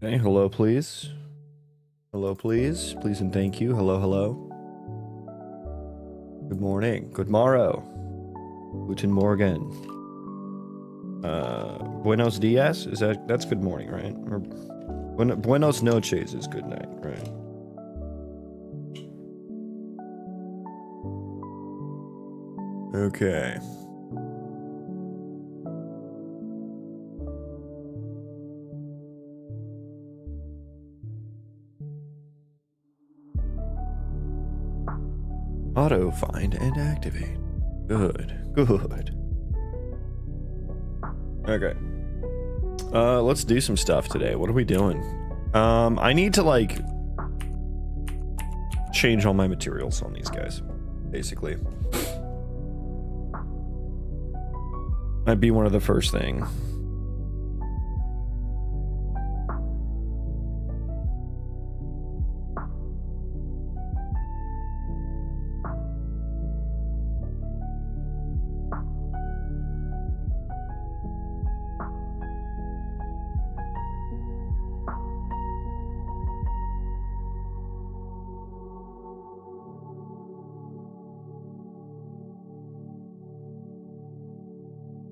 Okay, hello, please. Hello, please. Please and thank you. Hello, hello. Good morning. Good morrow. Guten Morgen. Buenos dias? That's good morning, right? Or buenos noches is good night, right? Okay. Auto find and activate. Good. Good. Okay. Let's do some stuff today. What are we doing? I need to like change all my materials on these guys, basically. Might be one of the first thing.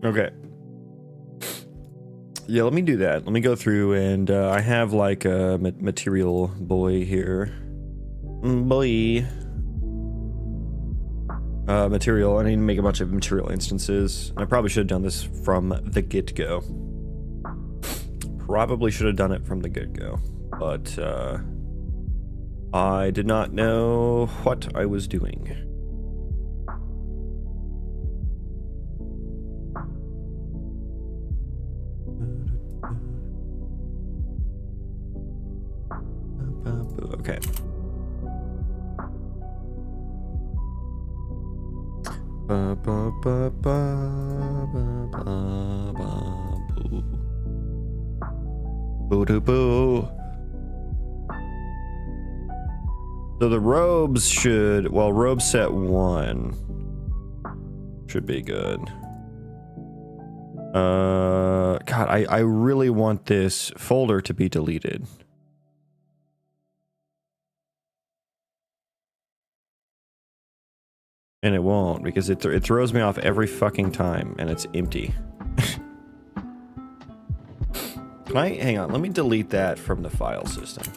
Okay. Yeah, let me do that. Let me go through and I have like a material boy here. Boy. Material. I need to make a bunch of material instances. I probably should have done this from the get-go. Probably should have done it from the get-go. But I did not know what I was doing. Okay. Boo-doo-boo. So the robes should, well, robe set 1 should be good. God, I really want this folder to be deleted. And it won't, because it throws me off every fucking time, and it's empty. Can I, hang on, let me delete that from the file system.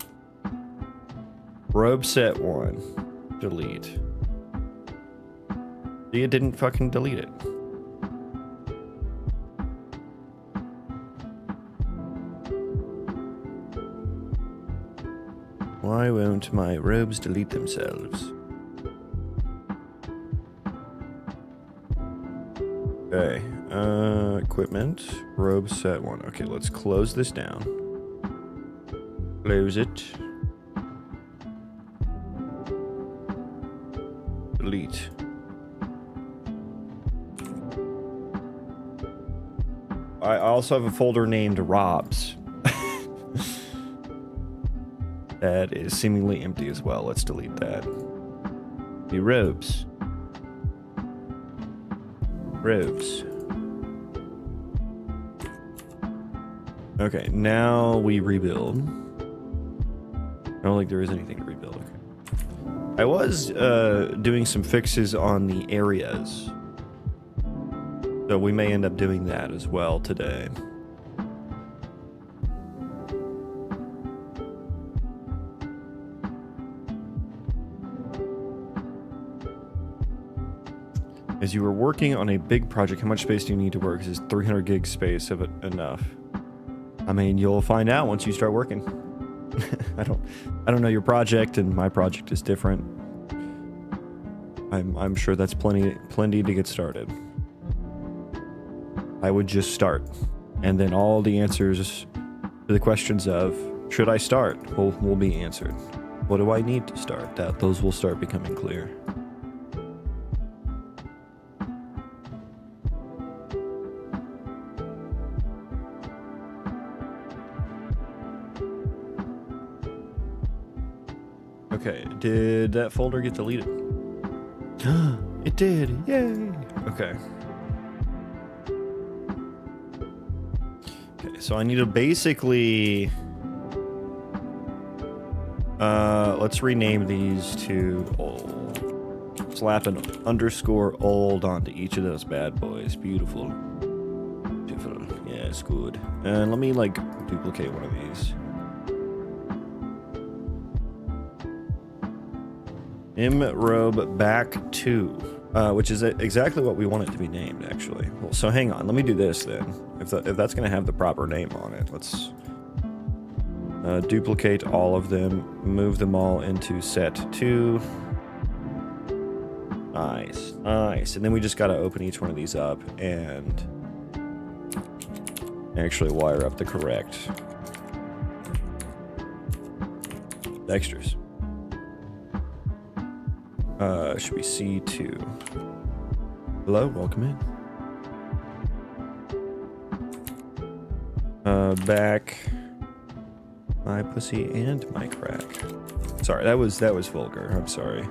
Robe set 1, delete. See, it didn't fucking delete it. Why won't my robes delete themselves? Okay, equipment, robe set 1. Okay, let's close this down. Close it. Delete. I also have a folder named Robs. That is seemingly empty as well. Let's delete that. The robes. Robes. Okay, now we rebuild. I don't think there is anything to rebuild. Okay. I was doing some fixes on the areas, so we may end up doing that as well today. As you were working on a big project, how much space do you need to work? Is 300 gig space of it enough? I mean, you'll find out once you start working. I don't know your project, and my project is different. I'm sure that's plenty to get started. I would just start, and then all the answers to the questions of should I start will be answered. What do I need to start? Those will start becoming clear. Okay, did that folder get deleted? It did, yay! Okay. Okay, so I need to basically Let's rename these to old. Slap an underscore old onto each of those bad boys. Beautiful. Beautiful. Yeah, it's good. And let me like duplicate one of these. Imrobe back 2, which is exactly what we want it to be named, actually. Well, so hang on, let me do this then. If that's going to have the proper name on it, let's duplicate all of them, move them all into set 2. Nice, nice. And then we just got to open each one of these up and actually wire up the correct extras. Should be C2. Hello, welcome in. Back my pussy and my crack. Sorry, that was vulgar. I'm sorry.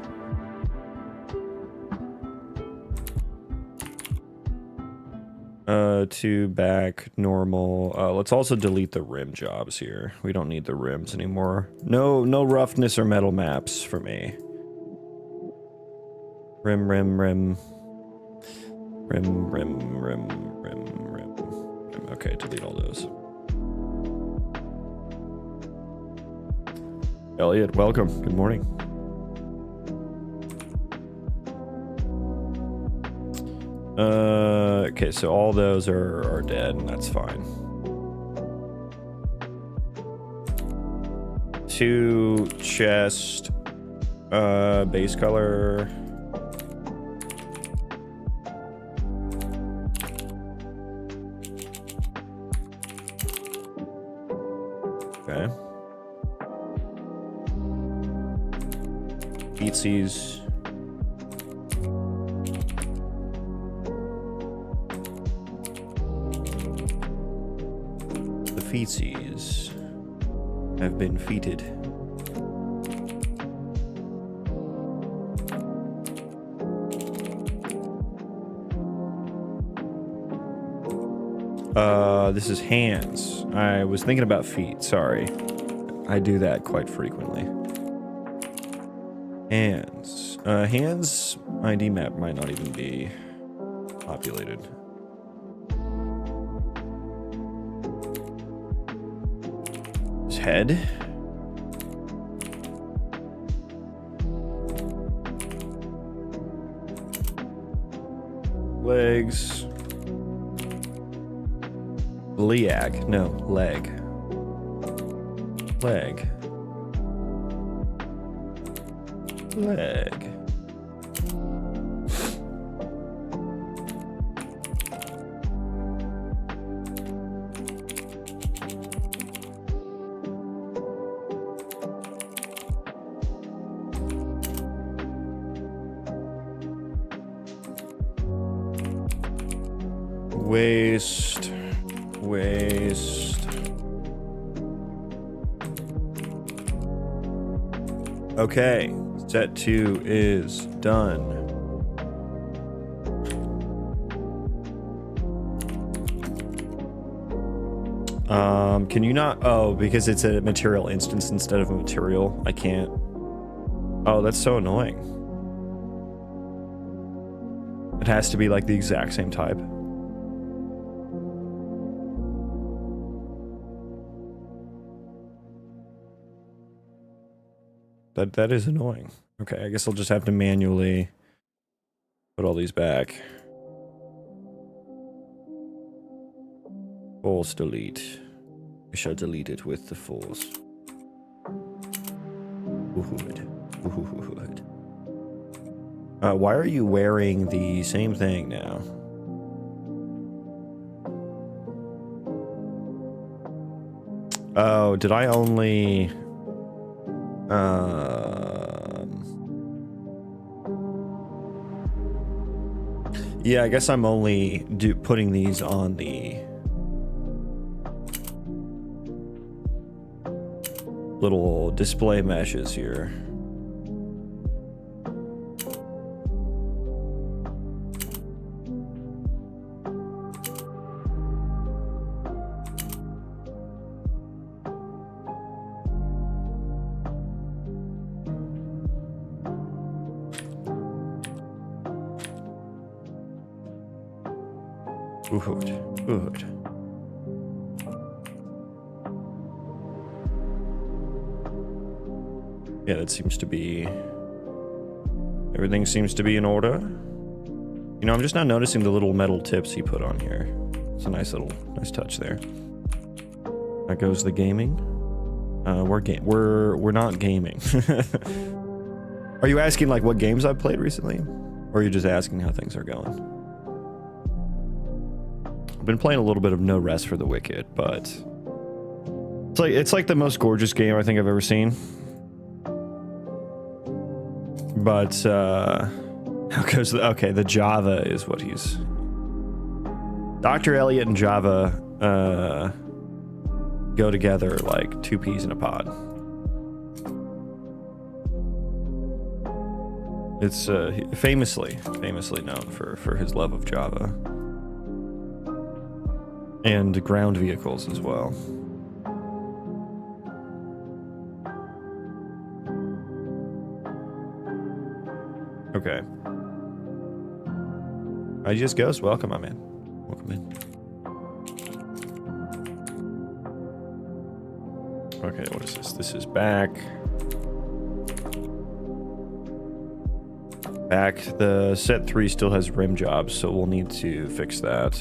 To back normal. Let's also delete the rim jobs here. We don't need the rims anymore. No roughness or metal maps for me. Rim. Okay, delete all those. Elliot, welcome. Good morning. Okay, so all those are dead, and that's fine. 2 chest, base color. Okay. Feetsies. The feetsies have been feated. This is hands. I was thinking about feet, sorry. I do that quite frequently. Hands. Hands ID map might not even be populated. His head. Legs. Liag. No, leg. Leg. Leg. Waist. Waist. Okay, set 2 is done. Can you not? Oh, because it's a material instance instead of a material. I can't. Oh, that's so annoying. It has to be like the exact same type. That is annoying. Okay, I guess I'll just have to manually put all these back. Force delete. I shall delete it with the force. Wood. Why are you wearing the same thing now? Oh, did I only... Yeah, I guess I'm only putting these on the little display meshes here. Good. Good. Yeah, that seems to be... Everything seems to be in order. You know, I'm just not noticing the little metal tips he put on here. It's a nice touch there. That goes the gaming. We're not gaming. Are you asking like what games I've played recently? Or are you just asking how things are going? I've been playing a little bit of No Rest for the Wicked, but it's like the most gorgeous game I think I've ever seen. But how goes the Java is what he's... Dr. Elliot and Java go together like two peas in a pod. It's famously known for his love of Java and ground vehicles as well. Okay. I just Ghost, welcome, my man. Welcome in. Okay, what is this? This is back. The set 3 still has rim jobs, so we'll need to fix that.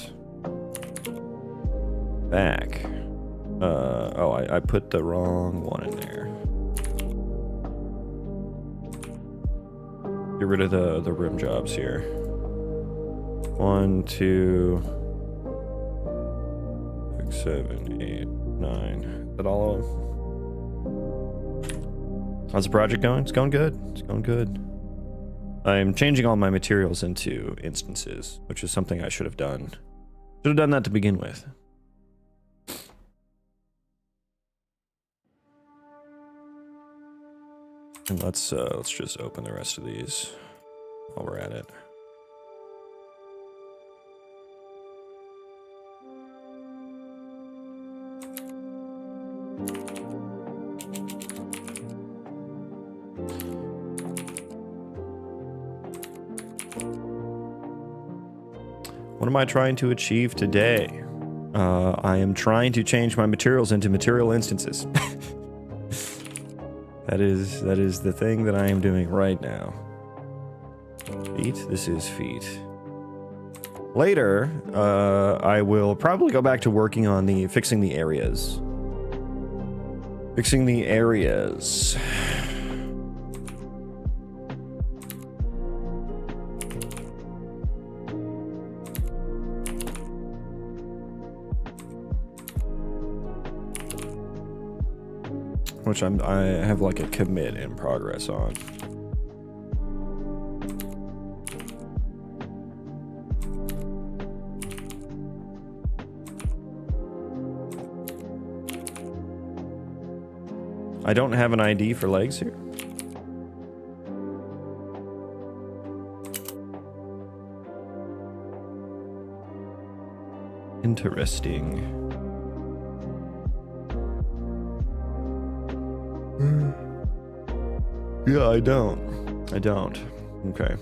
Back. Oh, I put the wrong one in there. Get rid of the rim jobs here. 1, 2, 6, 7, 8, 9. Is that all of them? How's the project going? It's going good. It's going good. I'm changing all my materials into instances, which is something I should have done. Should have done that to begin with. And let's just open the rest of these while we're at it. What am I trying to achieve today? I am trying to change my materials into material instances. That is the thing that I am doing right now. Feet? This is feet. Later, I will probably go back to working on fixing the areas. Fixing the areas. Which I have like a commit in progress on. I don't have an ID for legs here. Interesting. Yeah, I don't. Okay.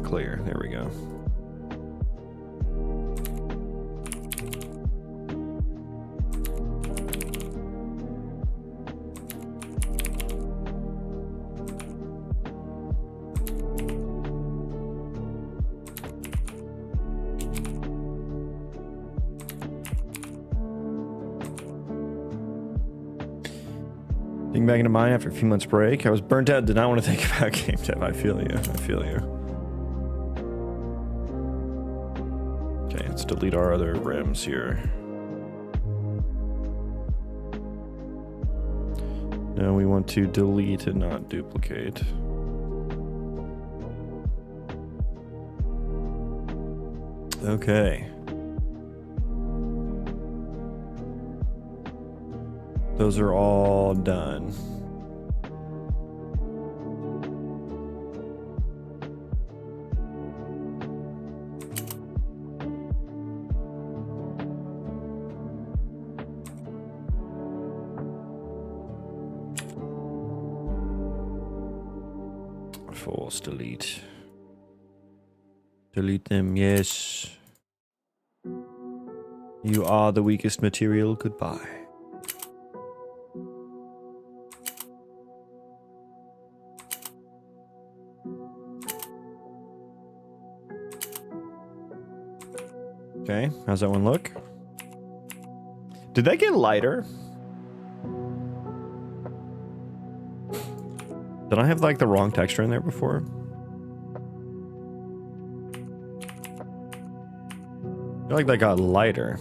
Clear. There we go. Getting back into mine after a few months break. I was burnt out, did not want to think about game dev. I feel you. Okay, let's delete our other rims here. Now we want to delete and not duplicate. Okay. Those are all done. force delete. Delete them, yes. You are the weakest material. Goodbye. Okay, how's that one look? Did that get lighter? Did I have like the wrong texture in there before? I feel like that got lighter.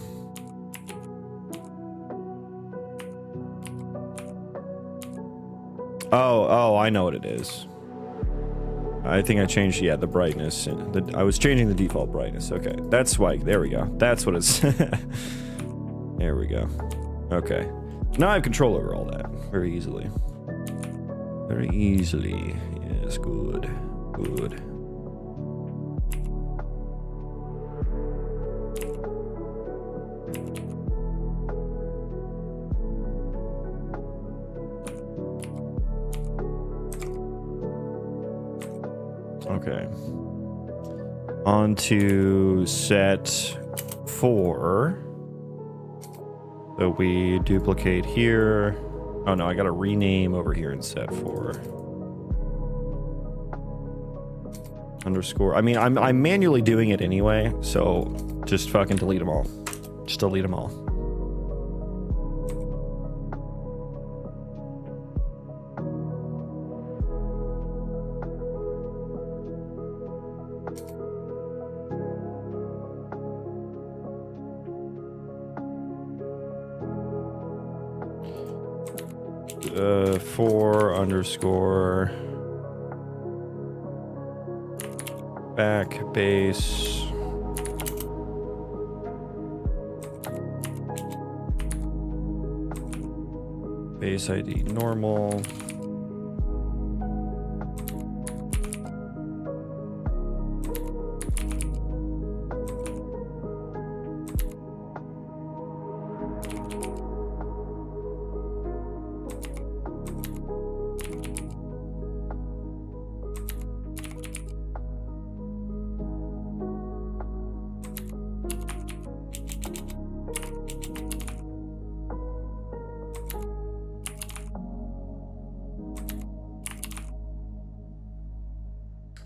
Oh, I know what it is. I think I changed, yeah, the brightness. I was changing the default brightness. Okay, that's why. There we go. That's what it's. There we go. Okay. Now I have control over all that very easily. Very easily. Yes, good. Good. Okay. On to set 4. So we duplicate here. Oh no, I gotta rename over here in set 4. Underscore. I mean, I'm manually doing it anyway, so just fucking delete them all. Just delete them all. For underscore back base base ID normal.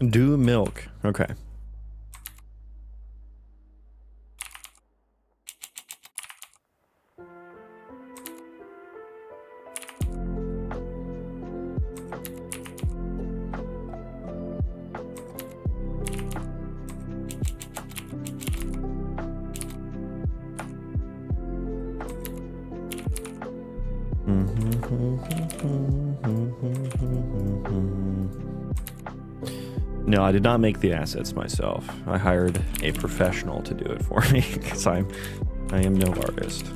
Do milk. Okay. No, I did not make the assets myself. I hired a professional to do it for me because I am no artist.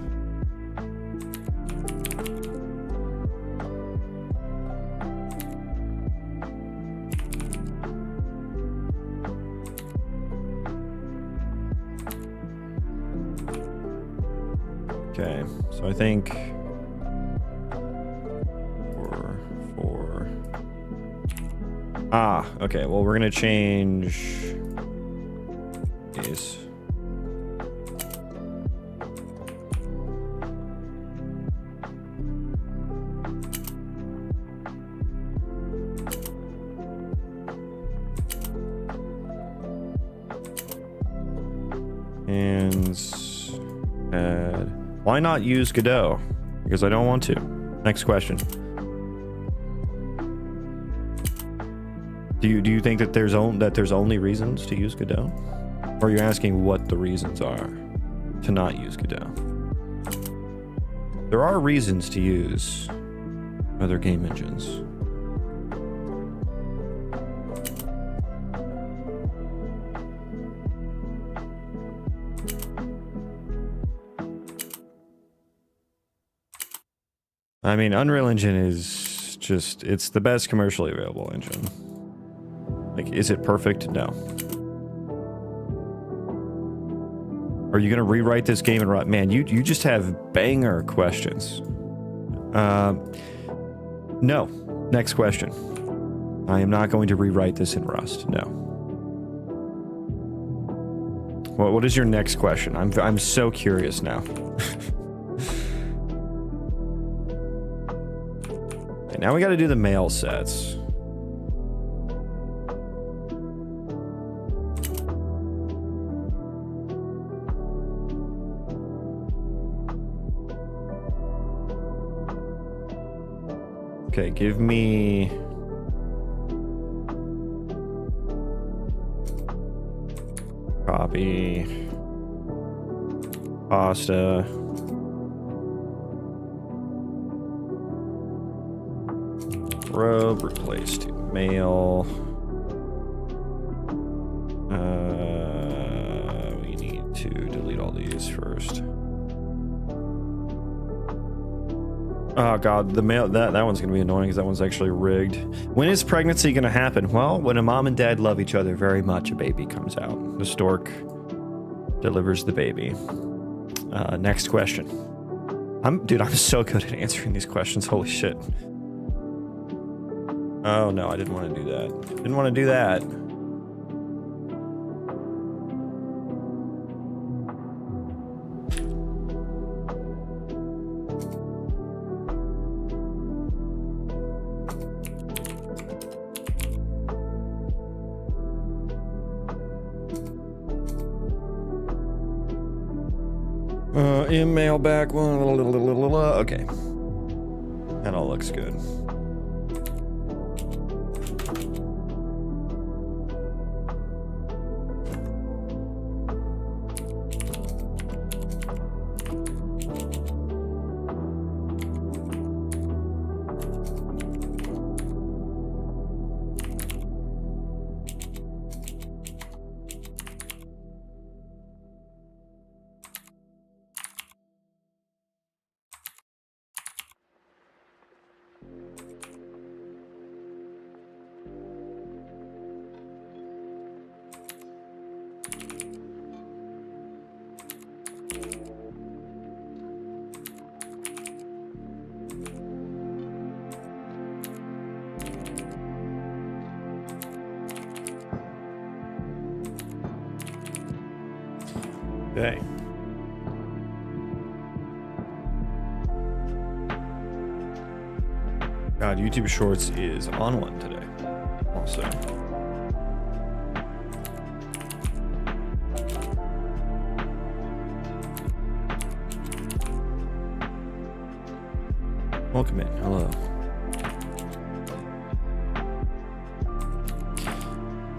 Okay, so I think okay, well, we're gonna change these. And add. Why not use Godot? Because I don't want to. Next question. Do you think that there's only reasons to use Godot? Or are you asking what the reasons are to not use Godot? There are reasons to use other game engines. I mean, Unreal Engine is just, it's the best commercially available engine. Like, is it perfect? No. Are you gonna rewrite this game and run? Man, you just have banger questions. No. Next question. I am not going to rewrite this in Rust. No. What is your next question? I'm so curious now. Okay, now we got to do the mail sets. Okay, give me... Copy. Pasta. Robe, replace to mail. We need to delete all these first. Oh god, the mail, that one's gonna be annoying because that one's actually rigged. When is pregnancy gonna happen? Well, when a mom and dad love each other very much, a baby comes out. The stork delivers the baby. Next question. Dude, I'm so good at answering these questions. Holy shit. Oh no, I didn't want to do that. Didn't want to do that. Email back one. Okay. That all looks good. Okay. God, YouTube Shorts is on one today. Also. Welcome in. Hello.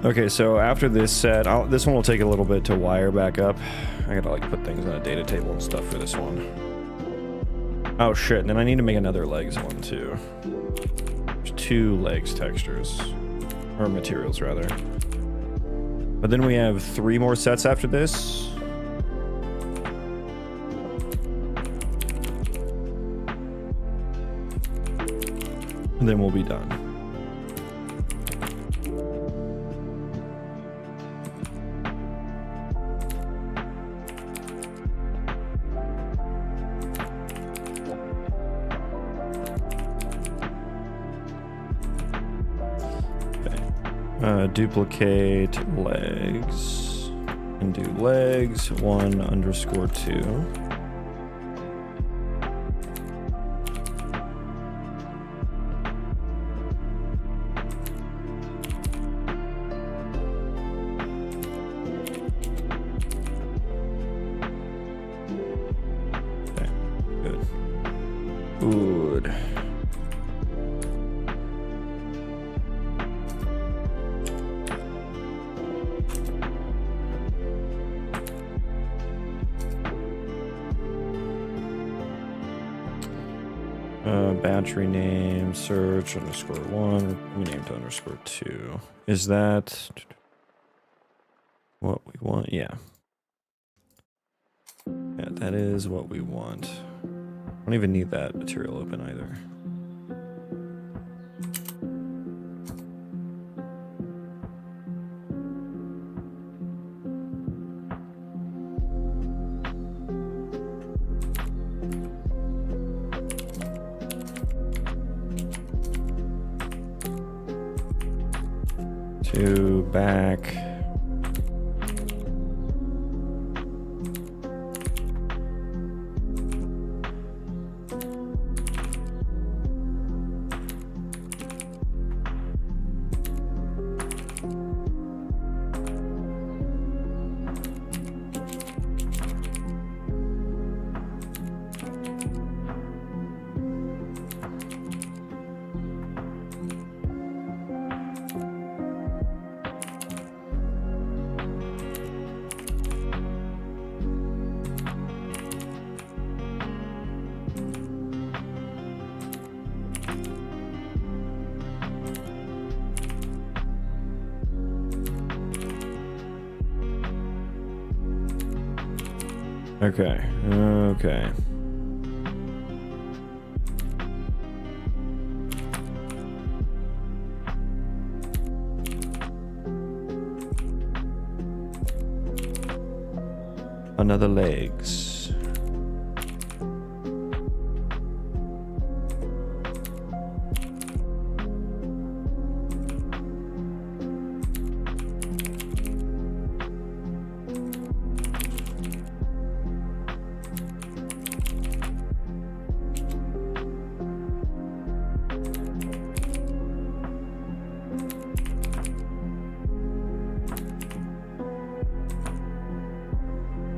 Okay, so after this set, this one will take a little bit to wire back up. I gotta like put things on a data table and stuff for this one. Oh shit, and then I need to make another legs one too. There's 2 legs textures. Or materials rather. But then we have 3 more sets after this. And then we'll be done. Duplicate legs and do legs 1_2. Okay, good. Good. Battery name, search _1, rename to _2. Is that what we want? Yeah. Yeah, that is what we want. I don't even need that material open either. 2 back. Okay, okay. Another legs.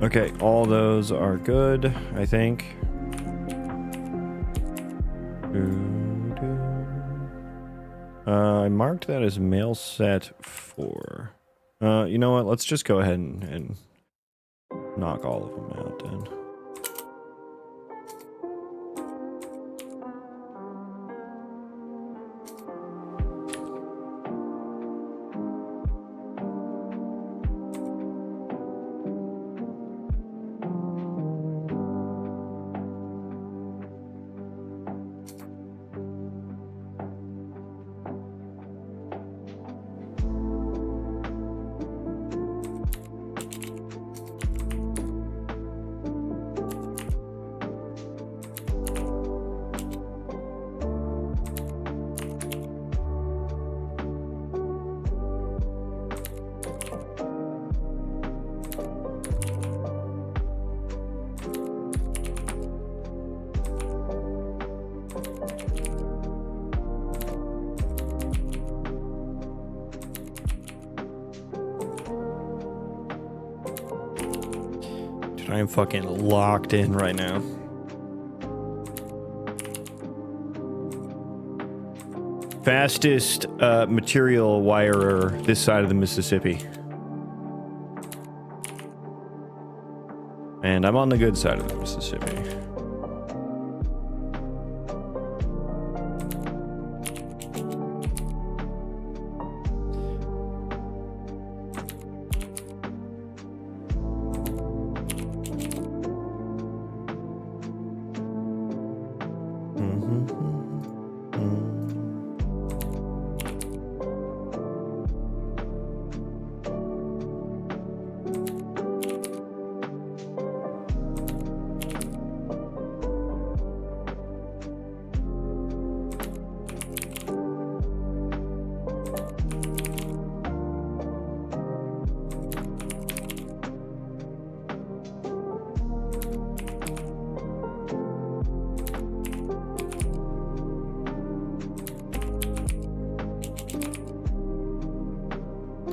Okay, all those are good, I think. I marked that as mail set 4. You know what? Let's just go ahead and knock all of them out then. I am fucking locked in right now. Fastest material wirer this side of the Mississippi. And I'm on the good side of the Mississippi.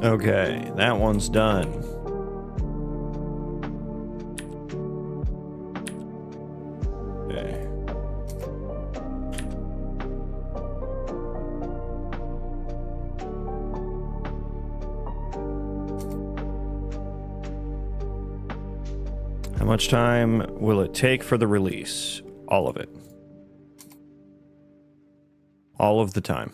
Okay, that one's done. Okay. How much time will it take for the release? All of it. All of the time.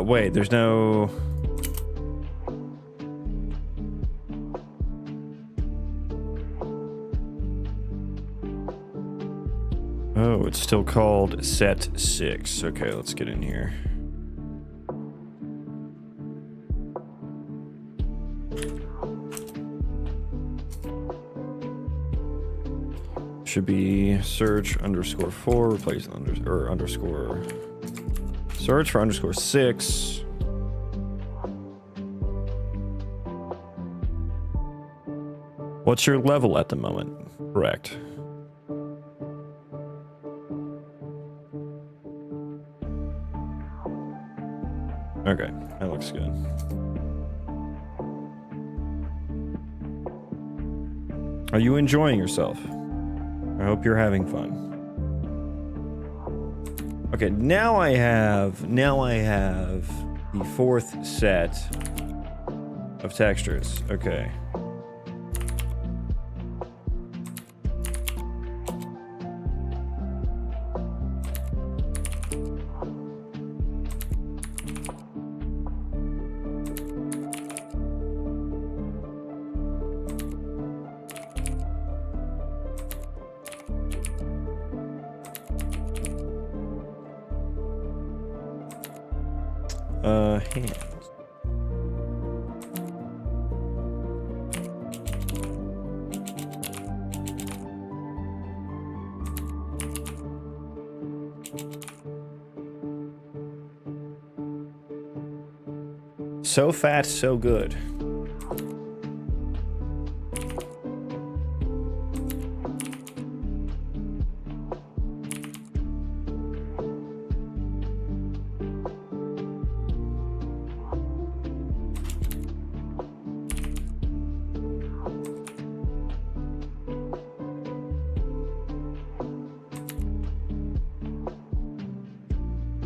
Wait, there's no... Oh, it's still called set 6. Okay, let's get in here. should be search underscore 4, replace underscore search for underscore 6. What's your level at the moment? Correct. Okay, that looks good. Are you enjoying yourself? I hope you're having fun. Okay, now I have the fourth set of textures. Okay. Hands. So fat, so good.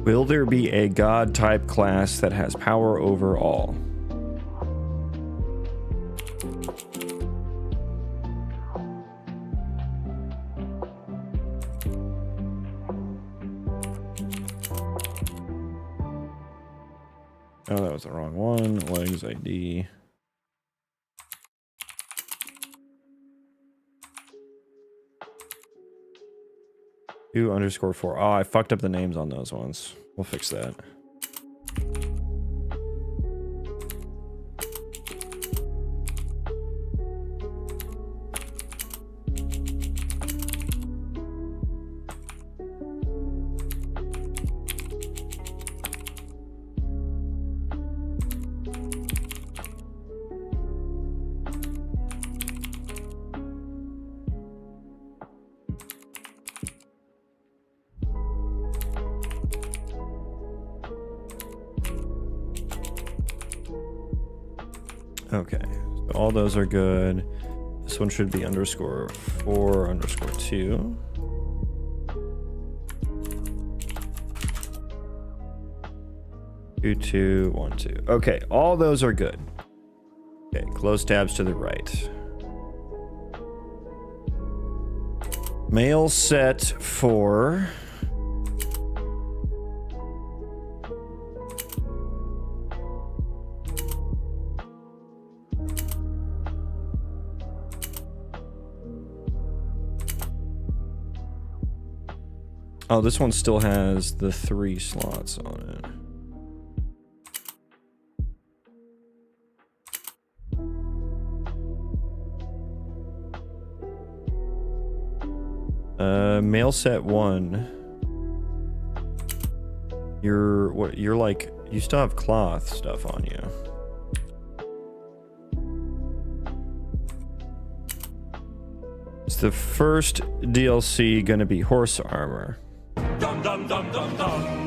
Will there be a god-type class that has power over all? Oh, that was the wrong one. Legs ID. _4. Oh, I fucked up the names on those ones. We'll fix that. Okay, so all those are good. This one should be _4 _2. Two, 2, 1, 2. Okay, all those are good. Okay, close tabs to the right. Male set for oh, this one still has the 3 slots on it. Male set 1. You're like, you still have cloth stuff on you. Is the first DLC gonna be horse armor? Dum dum dum dum dum.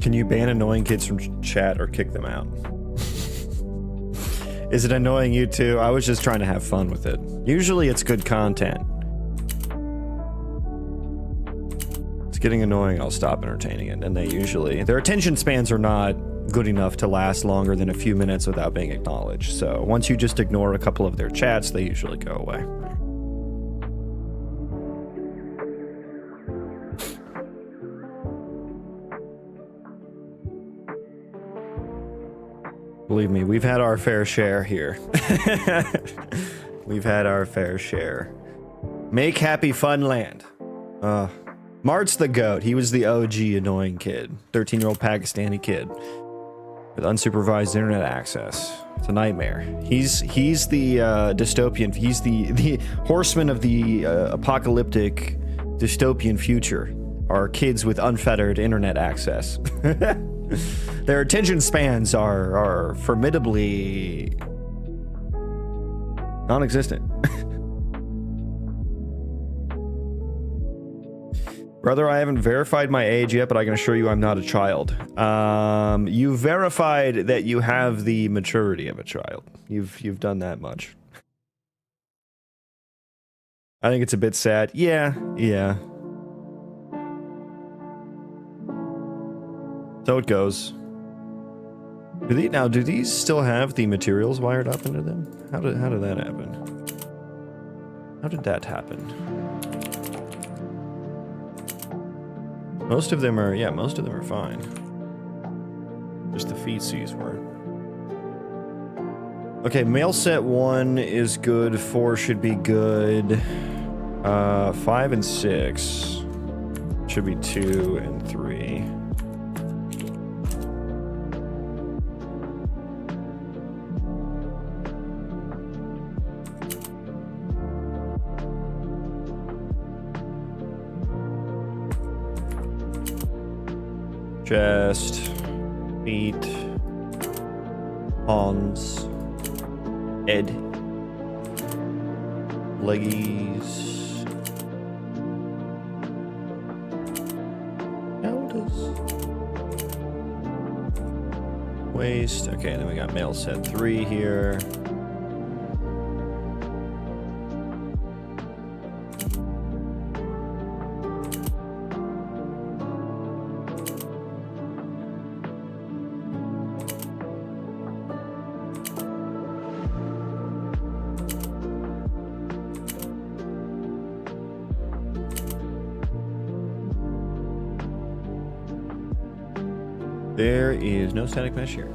Can you ban annoying kids from chat or kick them out? Is it annoying you too? I was just trying to have fun with it. Usually it's good content. It's getting annoying, I'll stop entertaining it. And they usually, their attention spans are not good enough to last longer than a few minutes without being acknowledged. So once you just ignore a couple of their chats, they usually go away. Believe me, we've had our fair share here. We've had our fair share. Make happy fun land. Mart's the GOAT. He was the OG annoying kid. 13-year-old Pakistani kid with unsupervised internet access. It's a nightmare. He's the dystopian. He's the horseman of the apocalyptic dystopian future. Are kids with unfettered internet access. Their attention spans are formidably non-existent. Brother, I haven't verified my age yet, but I can assure you I'm not a child. You verified that you have the maturity of a child. You've done that much. I think it's a bit sad. Yeah. So it goes. Do these still have the materials wired up into them? How did that happen? How did that happen? Most of them are fine. Just the feces weren't. Okay, mail set 1 is good, 4 should be good. 5 and 6 should be 2 and 3. Chest, feet, arms, head, leggies, shoulders, waist. Okay, then we got mail set 3 here. There is no static mesh here.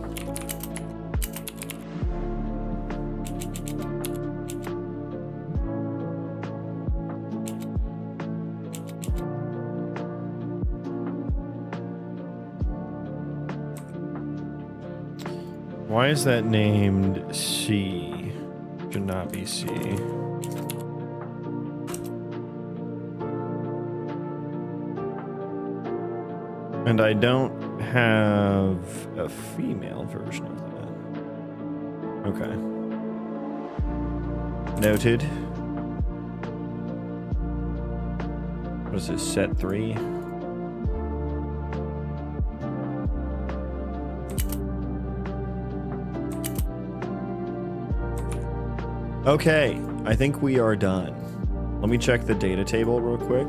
Why is that named C? Should not be C. And I don't have a female version of that. Okay. Noted. What is this, set 3? Okay, I think we are done. Let me check the data table real quick.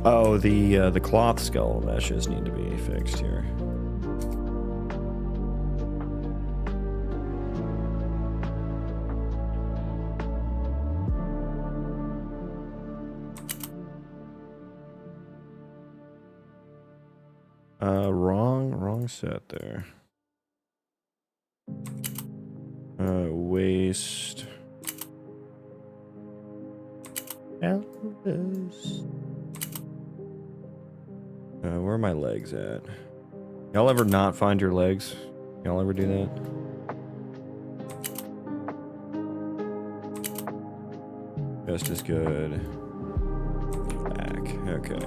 Oh, the cloth skull meshes need to be fixed here. Wrong set there. Waist. Elbows. Where are my legs at? Y'all ever not find your legs? Y'all ever do that? Just as good. Back. Okay.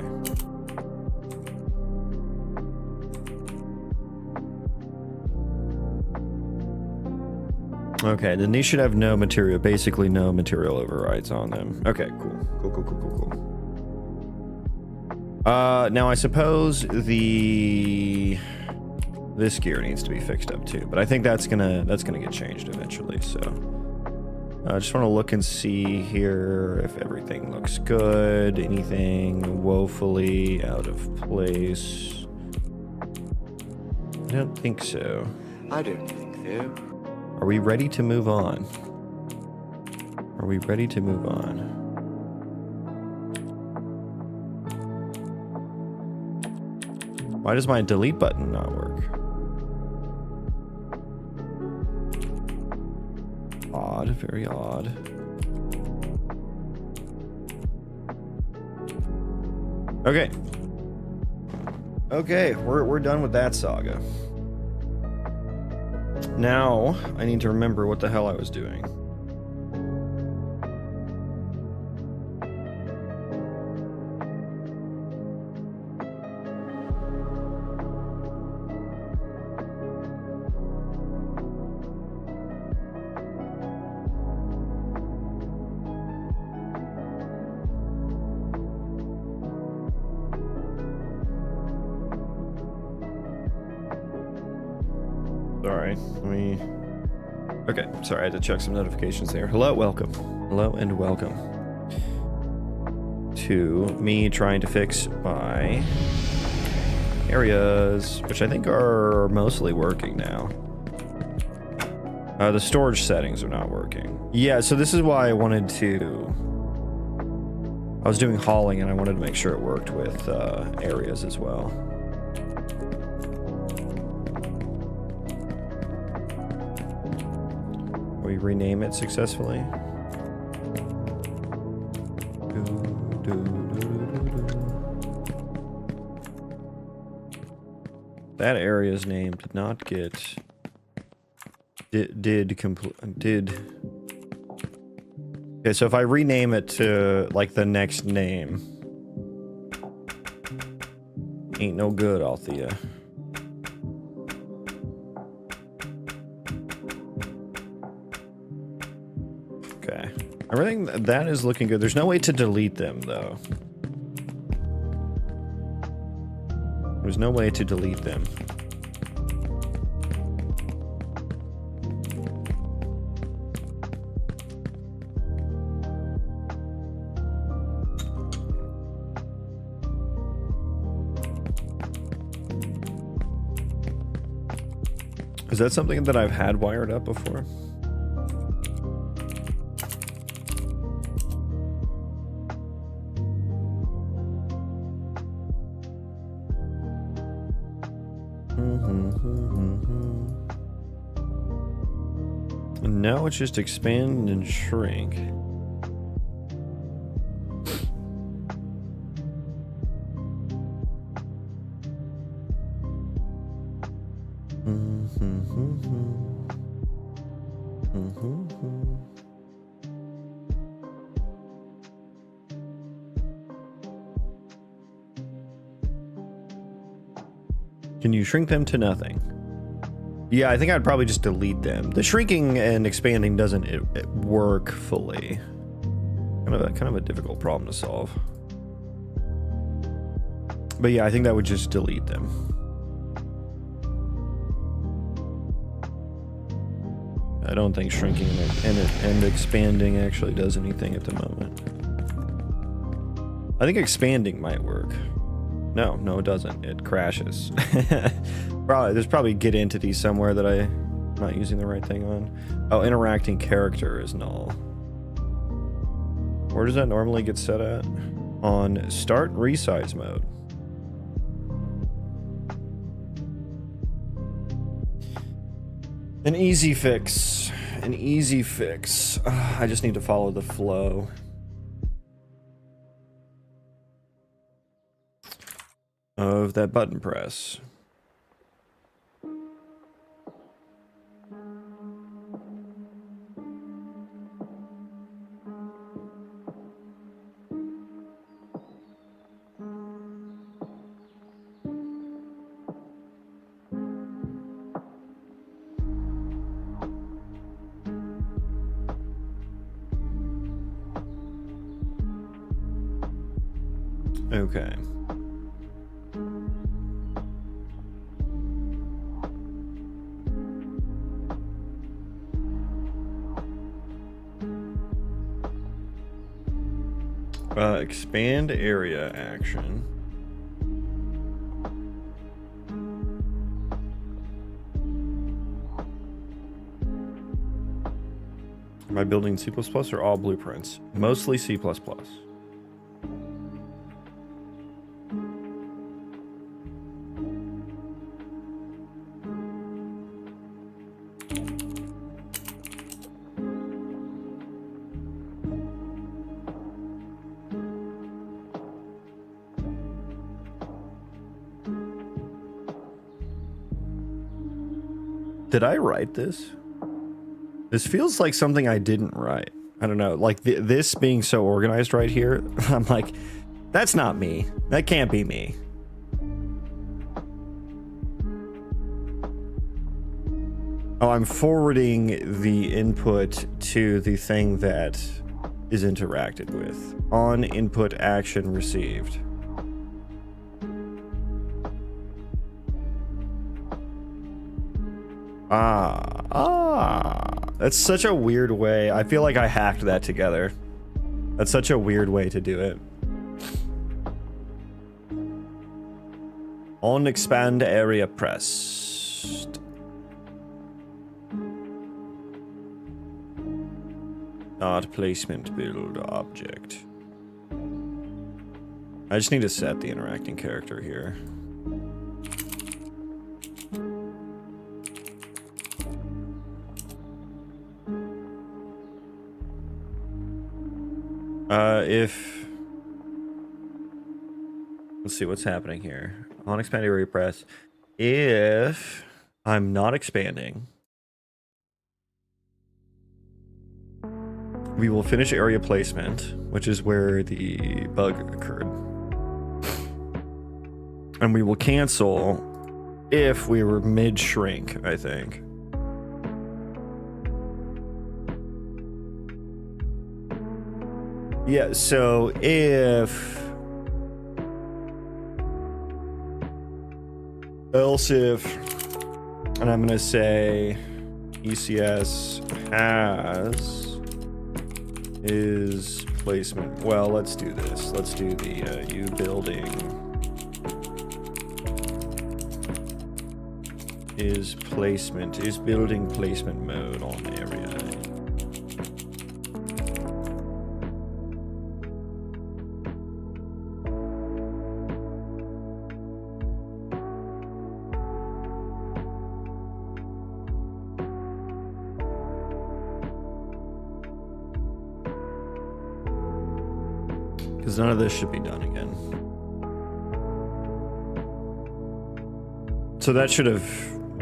Okay, then these should have no material, basically no material overrides on them. Okay, cool. Cool. Now I suppose this gear needs to be fixed up too, but I think that's gonna get changed eventually. So I just want to look and see here if everything looks good. Anything woefully out of place? I don't think so. I don't think so. Are we ready to move on? Are we ready to move on? Why does my delete button not work? Odd, very odd. Okay. Okay, we're done with that saga. Now, I need to remember what the hell I was doing. Sorry, okay, sorry, I had to check some notifications there. Hello, welcome. Hello and welcome to me trying to fix my areas, which I think are mostly working now. The storage settings are not working. Yeah, so this is why I wanted to... I was doing hauling and I wanted to make sure it worked with areas as well. We rename it successfully. That area's name did not get did. Okay, so if I rename it to like the next name, ain't no good, Althea. Okay. Everything that is looking good. There's no way to delete them though. There's no way to delete them. Is that something that I've had wired up before? Now it's just expand and shrink. Can you shrink them to nothing? Yeah, I think I'd probably just delete them. The shrinking and expanding doesn't it work fully. Kind of a difficult problem to solve. But yeah, I think that would just delete them. I don't think shrinking and expanding actually does anything at the moment. I think expanding might work. No, it doesn't. It crashes. There's probably get entity somewhere that I'm not using the right thing on. Oh, interacting character is null. Where does that normally get set at? On start resize mode. An easy fix. An easy fix. I just need to follow the flow. Of that button press. Okay. Expand area action. Am I building C++ or all blueprints? Mostly C++. Did I write this? This feels like something I didn't write. I don't know. Like this being so organized right here, I'm like, that's not me. That can't be me. Oh, I'm forwarding the input to the thing that is interacted with. On input action received. That's such a weird way. I feel like I hacked that together. That's such a weird way to do it. On expand area pressed. Not placement build object. I just need to set the interacting character here. Let's see what's happening here. On expand area press. If I'm not expanding, we will finish area placement, which is where the bug occurred. And we will cancel if we were mid shrink, I think. Yeah, so else if, and I'm gonna say ECS has is placement. Well, let's do this. Let's do the U building is placement, is building placement mode on area. Because none of this should be done again. So that should have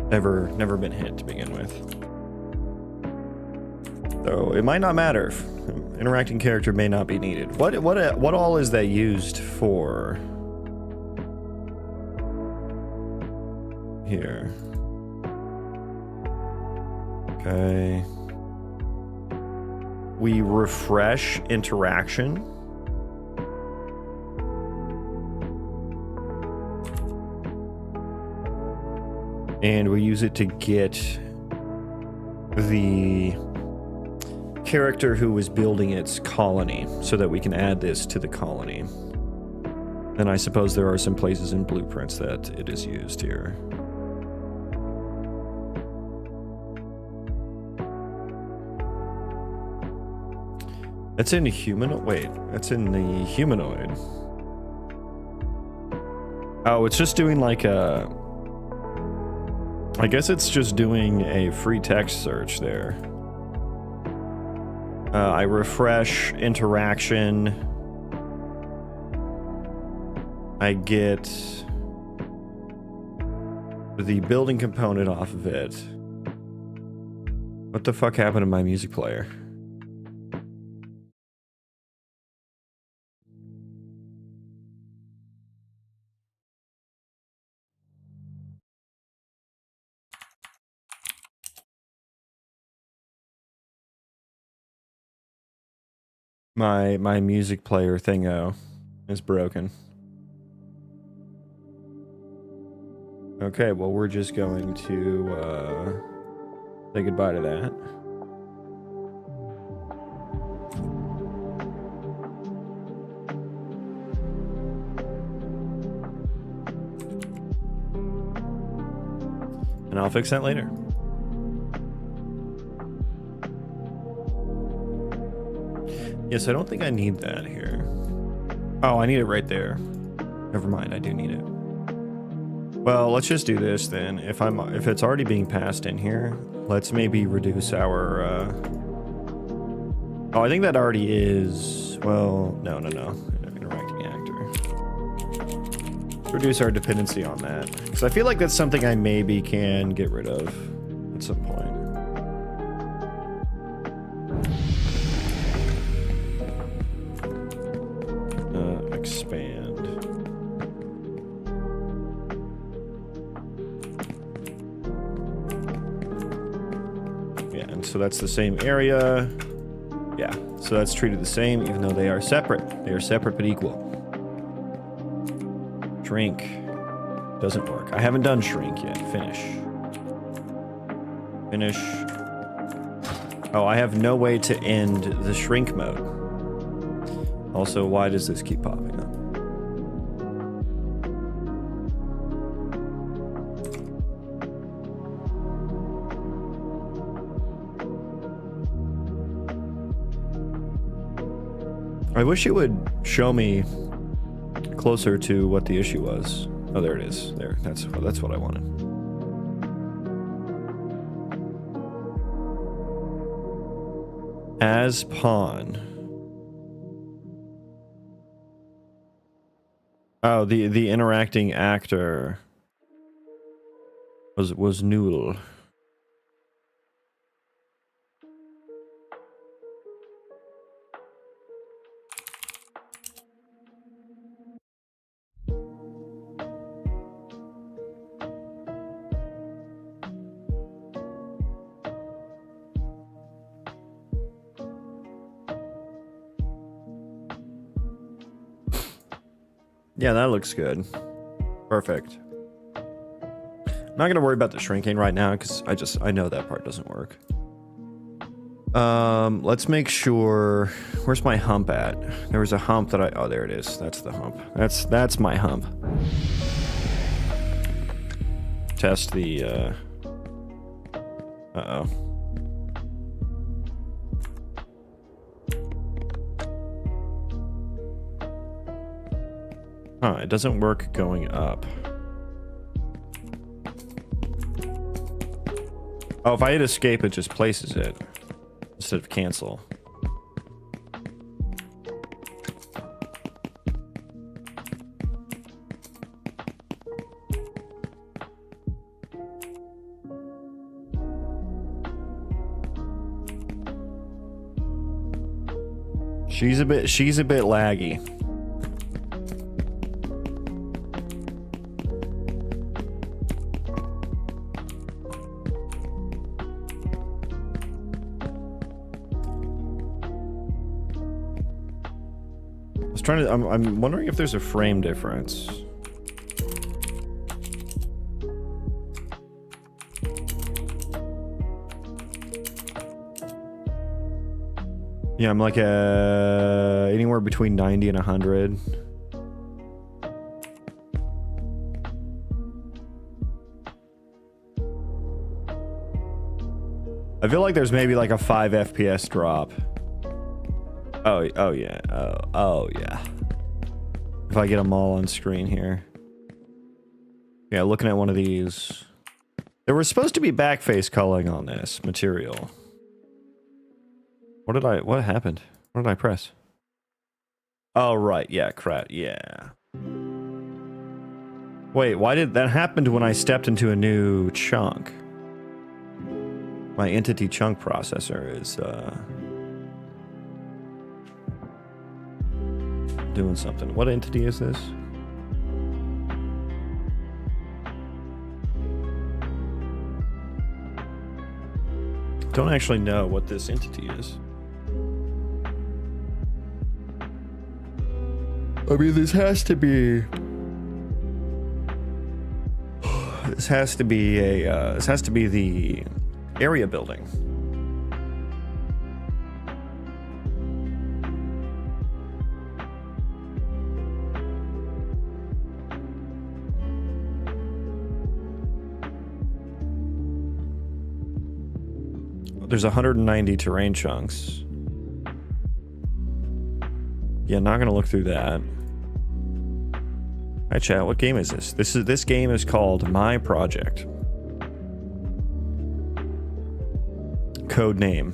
never been hit to begin with. So it might not matter. Interacting character may not be needed. What all is that used for? Here. Okay. We refresh interaction. And we use it to get the character who was building its colony so that we can add this to the colony. And I suppose there are some places in blueprints that it is used here. That's in humanoid. Wait, that's in the humanoid. Oh, it's just doing like a... I guess it's just doing a free text search there. I refresh interaction. I get the building component off of it. What the fuck happened to my music player? My music player thingo is broken. Okay, well, we're just going to say goodbye to that. And I'll fix that later. Yes, I don't think I need that here. Oh, I need it right there. Never mind, I do need it. Well, let's just do this then. If it's already being passed in here, let's maybe reduce our oh, I think that already is. Well, no. Interacting actor. Reduce our dependency on that. Because I feel like that's something I maybe can get rid of at some point. Expand. Yeah, and so that's the same area. Yeah, so that's treated the same, even though they are separate. They are separate but equal. Shrink. Doesn't work. I haven't done shrink yet. Finish. Finish. Oh, I have no way to end the shrink mode. Also, why does this keep popping up? I wish it would show me closer to what the issue was. Oh, there it is. There. That's what I wanted. As pawn. Oh, the interacting actor was null. Yeah, that looks good. Perfect. I'm not gonna worry about the shrinking right now because I know that part doesn't work. Let's make sure. Where's my hump at? There was a hump that oh, there it is. That's the hump. That's my hump. Test the uh-oh. Huh, it doesn't work going up. Oh, if I hit escape, it just places it instead of cancel. She's a bit laggy. I'm wondering if there's a frame difference. Yeah, I'm like anywhere between 90 and 100. I feel like there's maybe like a 5 FPS drop. Oh yeah. Oh yeah. If I get them all on screen here. Yeah, looking at one of these. There was supposed to be backface culling on this material. What happened? What did I press? Oh, right. Yeah, crap. Yeah. Wait, why did that happen when I stepped into a new chunk? My entity chunk processor is, doing something. What entity is this? Don't actually know what this entity is. I mean, this has to be This has to be a. This has to be the area building. There's 190 terrain chunks. Yeah, not gonna look through that. Hi chat, what game is this? This game is called My Project. Code name,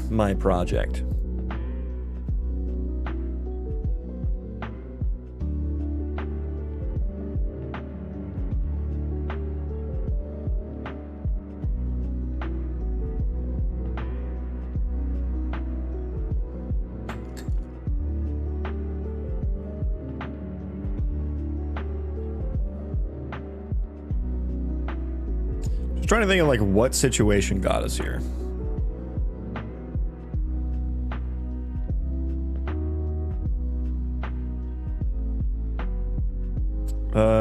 My Project. Trying to think of like what situation got us here.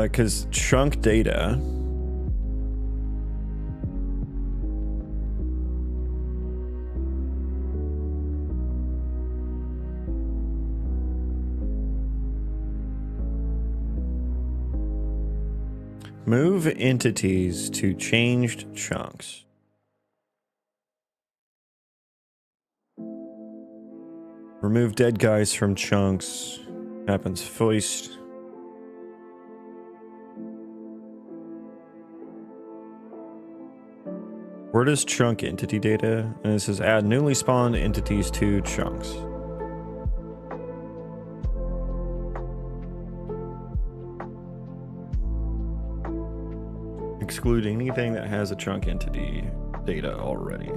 Because chunk data. Move entities to changed chunks. Remove dead guys from chunks. Happens first. Where does chunk entity data? And it says add newly spawned entities to chunks. Exclude anything that has a chunk entity data already.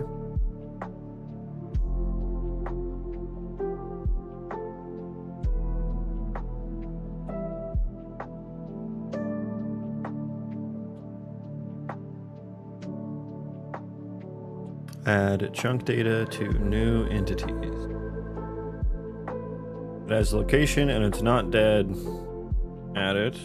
Add chunk data to new entities. It has location and it's not dead. Add it.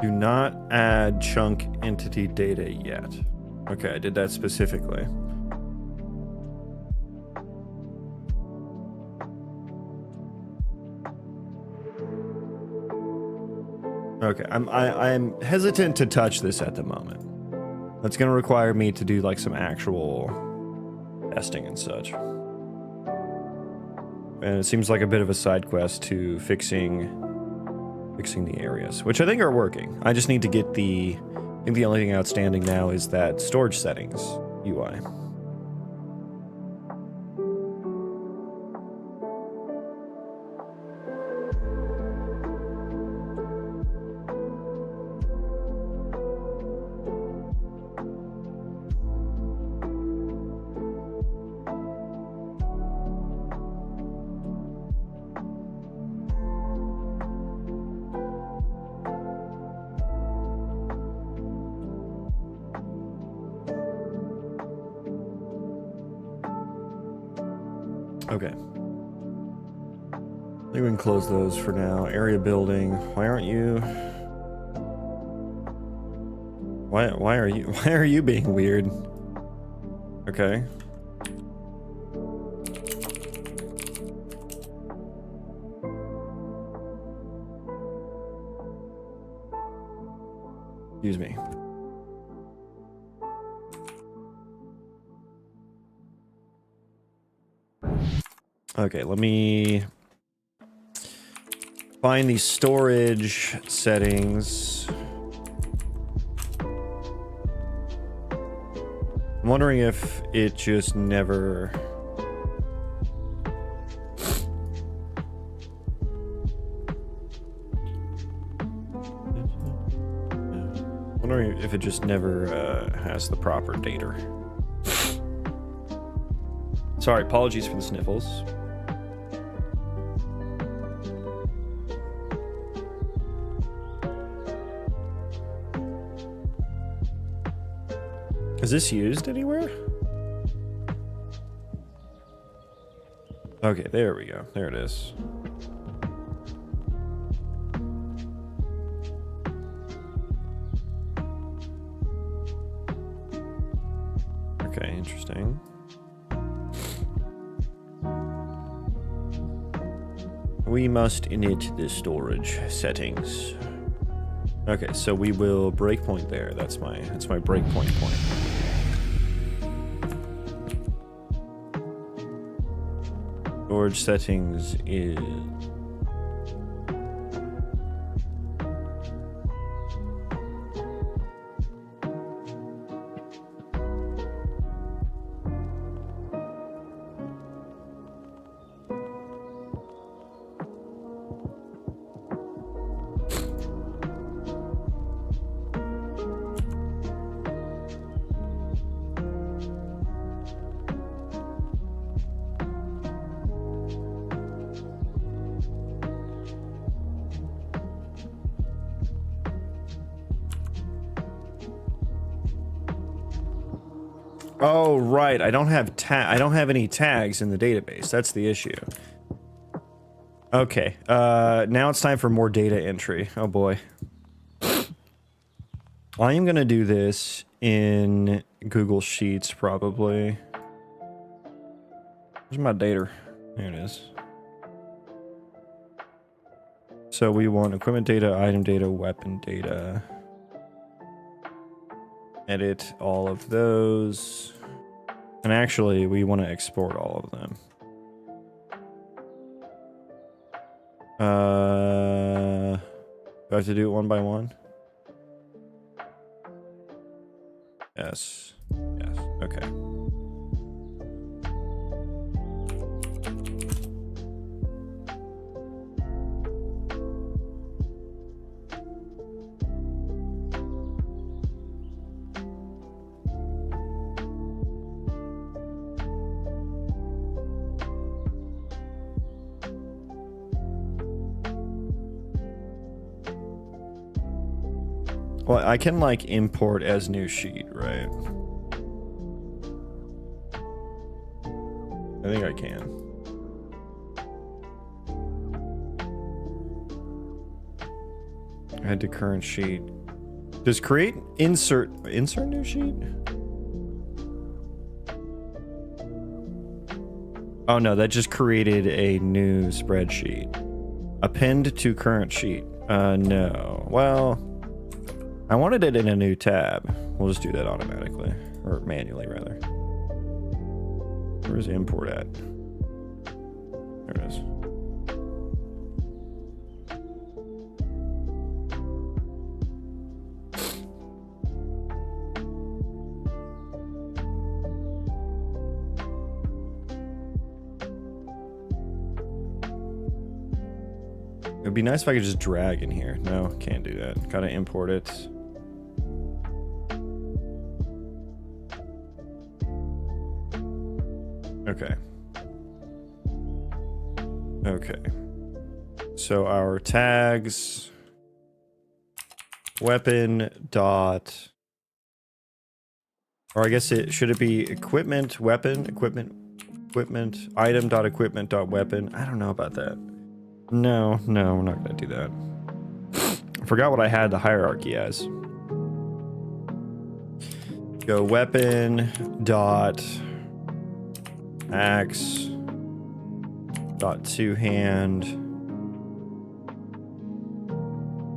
Do not add chunk entity data yet. Okay, I did that specifically. Okay, I'm hesitant to touch this at the moment. That's gonna require me to do like some actual testing and such. And it seems like a bit of a side quest to fixing the areas, which I think are working. I just need to get I think the only thing outstanding now is that storage settings UI. Okay. I think we can close those for now. Area building. Why aren't you? Why are you being weird? Okay. Excuse me. Okay, let me find the storage settings. I'm wondering if it just never... I'm wondering if it just never has the proper data. Sorry, apologies for the sniffles. Is this used anywhere? Okay, there we go. There it is. Okay, interesting. We must init the storage settings. Okay, so we will breakpoint there. That's my breakpoint point. Storage settings is oh, right. I don't have any tags in the database. That's the issue. Okay. Now it's time for more data entry. Oh boy. I am going to do this in Google Sheets probably. Where's my data? There it is. So we want equipment data, item data, weapon data. Edit all of those. And actually, we want to export all of them. Do I have to do it one by one? Yes. Yes. Okay. Well, I can like import as new sheet, right? I think I can. Add to current sheet. Does create insert new sheet? Oh no, that just created a new spreadsheet. Append to current sheet. No. Well, I wanted it in a new tab. We'll just do that automatically. Or manually, rather. Where's import at? There it is. It would be nice if I could just drag in here. No, can't do that. Gotta import it. Okay. Okay. So our tags, weapon dot, or I guess should it be equipment, weapon, equipment, item dot equipment dot weapon? I don't know about that. No, we're not gonna do that. I forgot what I had the hierarchy as. Go weapon dot axe dot two hand.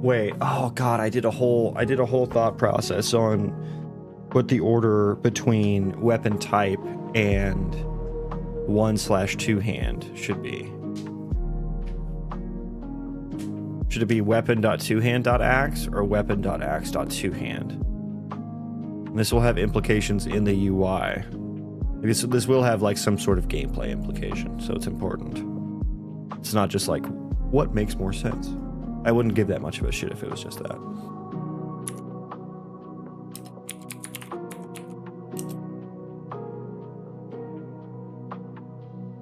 Wait, oh god, I did a whole thought process on what the order between weapon type and 1/2 hand should be. Should it be weapon.2hand.axe or weapon.axe.2hand? This will have implications in the UI. This will have like some sort of gameplay implication, so it's important. It's not just like, what makes more sense? I wouldn't give that much of a shit if it was just that.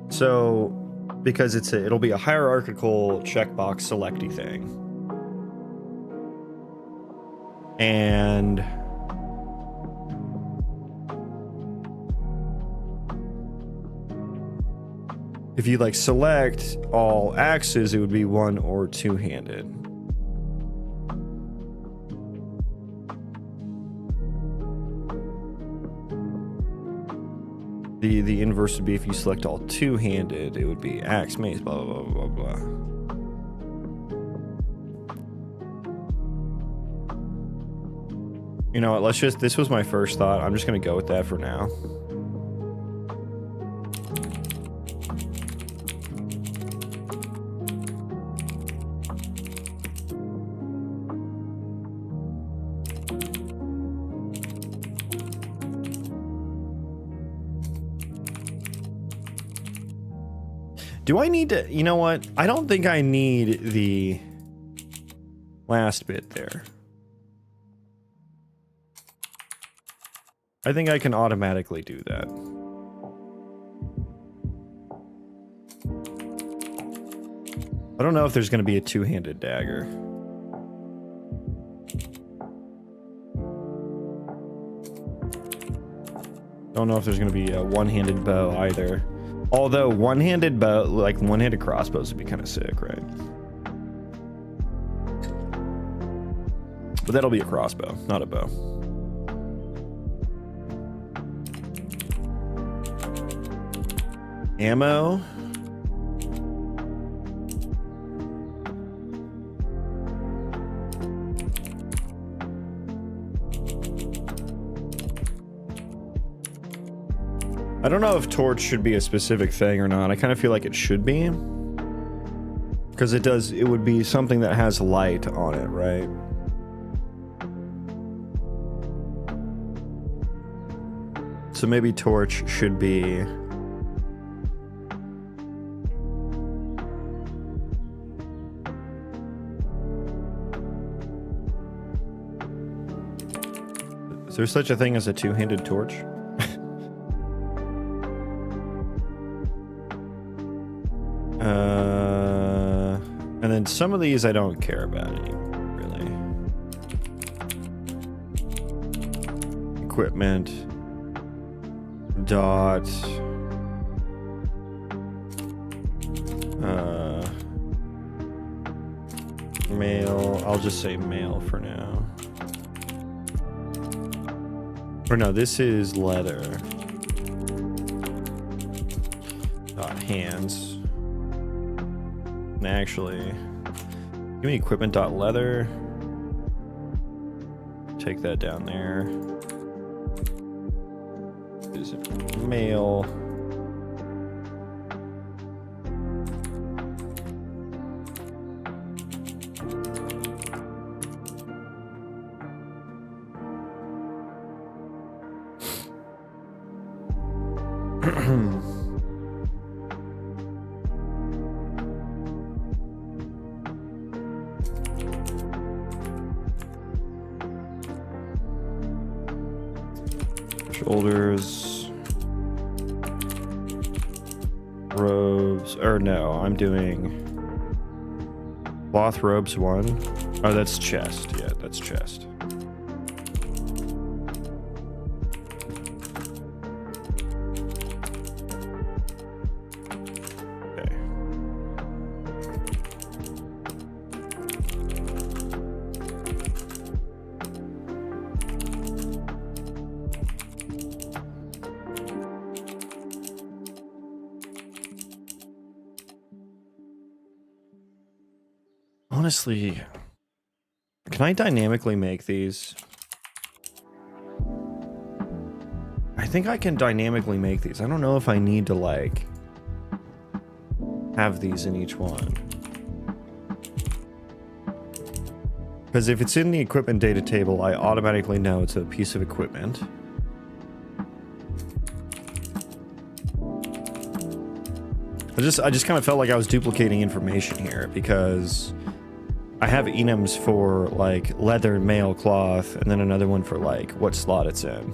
So, because it'll be a hierarchical checkbox selecty thing. And If you like select all axes, it would be one or two-handed. The inverse would be if you select all two-handed, it would be axe, mace, blah, blah, blah, blah, blah. You know what, this was my first thought. I'm just gonna go with that for now. Do I need to, you know what? I don't think I need the last bit there. I think I can automatically do that. I don't know if there's going to be a two-handed dagger. Don't know if there's going to be a one-handed bow either. Although one-handed bow, like one-handed crossbows would be kind of sick, right? But that'll be a crossbow, not a bow. Ammo. I don't know if torch should be a specific thing or not. I kind of feel like it should be. Because it would be something that has light on it, right? So maybe torch should be... Is there such a thing as a two-handed torch? And then some of these I don't care about anymore, really. Equipment. Dot. Mail. I'll just say mail for now. Or no, this is leather. Hands. And actually, give me equipment.leather. Take that down there. Is it mail? Shoulders, robes, or no, I'm doing cloth robes 1. Oh, that's chest. Yeah, that's chest. Okay. Honestly, can I dynamically make these? I think I can dynamically make these. I don't know if I need to like have these in each one. Because if it's in the equipment data table, I automatically know it's a piece of equipment. I just kind of felt like I was duplicating information here because I have enums for like leather, mail, cloth, and then another one for like what slot it's in.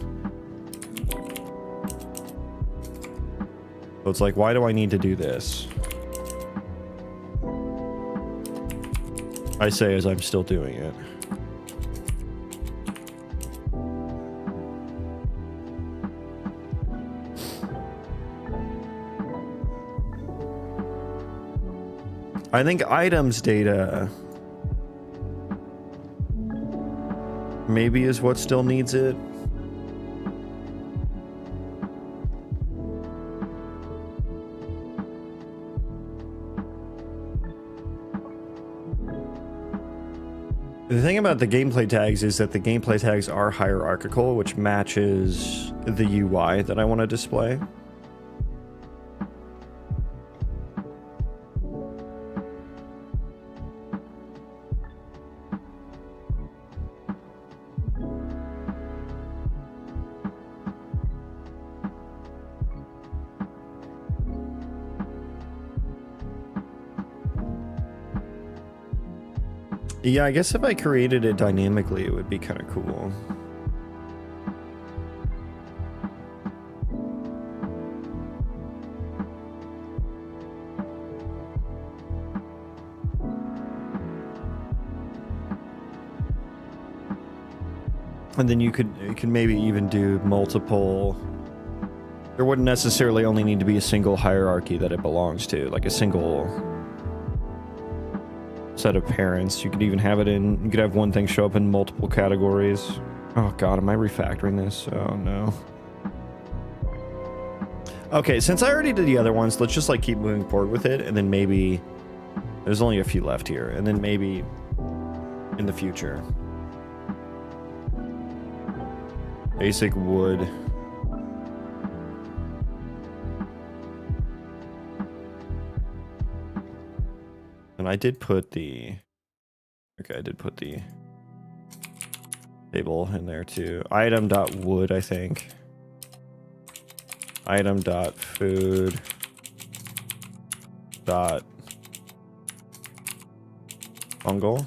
So it's like, why do I need to do this? I say as I'm still doing it. I think items data maybe is what still needs it. The thing about the gameplay tags is that the gameplay tags are hierarchical, which matches the UI that I want to display. Yeah, I guess if I created it dynamically, it would be kind of cool. And then you could maybe even do multiple. There wouldn't necessarily only need to be a single hierarchy that it belongs to, like a single set of parents. You could even have it in, you could have one thing show up in multiple categories. Oh god, am I refactoring this? Oh no. Okay, since I already did the other ones, let's just like keep moving forward with it, and then maybe there's only a few left here, and then maybe in the future. Basic wood. And I did put the... Okay, I did put the table in there too. Item.wood, I think. Item.food. Fungal.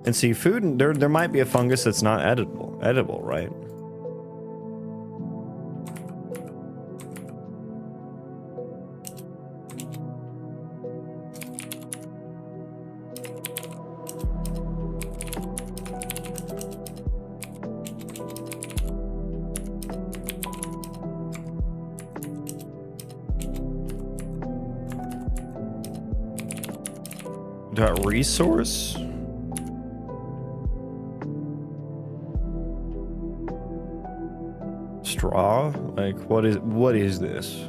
And see, food, there might be a fungus that's not edible, right? Resource. Straw? Like what is this?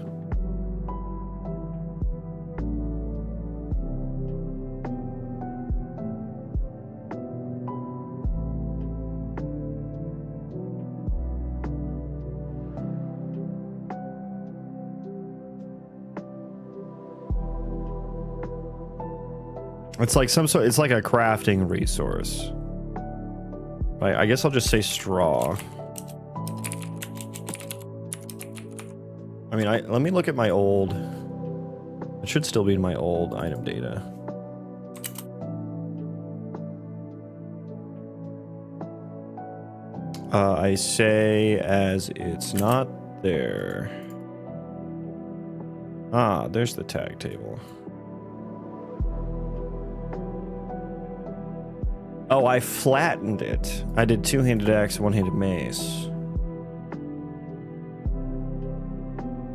It's like some sort, it's like a crafting resource. I guess I'll just say straw. I mean, let me look at my old, it should still be in my old item data. I say as it's not there. Ah, there's the tag table. Oh, I flattened it. I did two-handed axe, one-handed mace.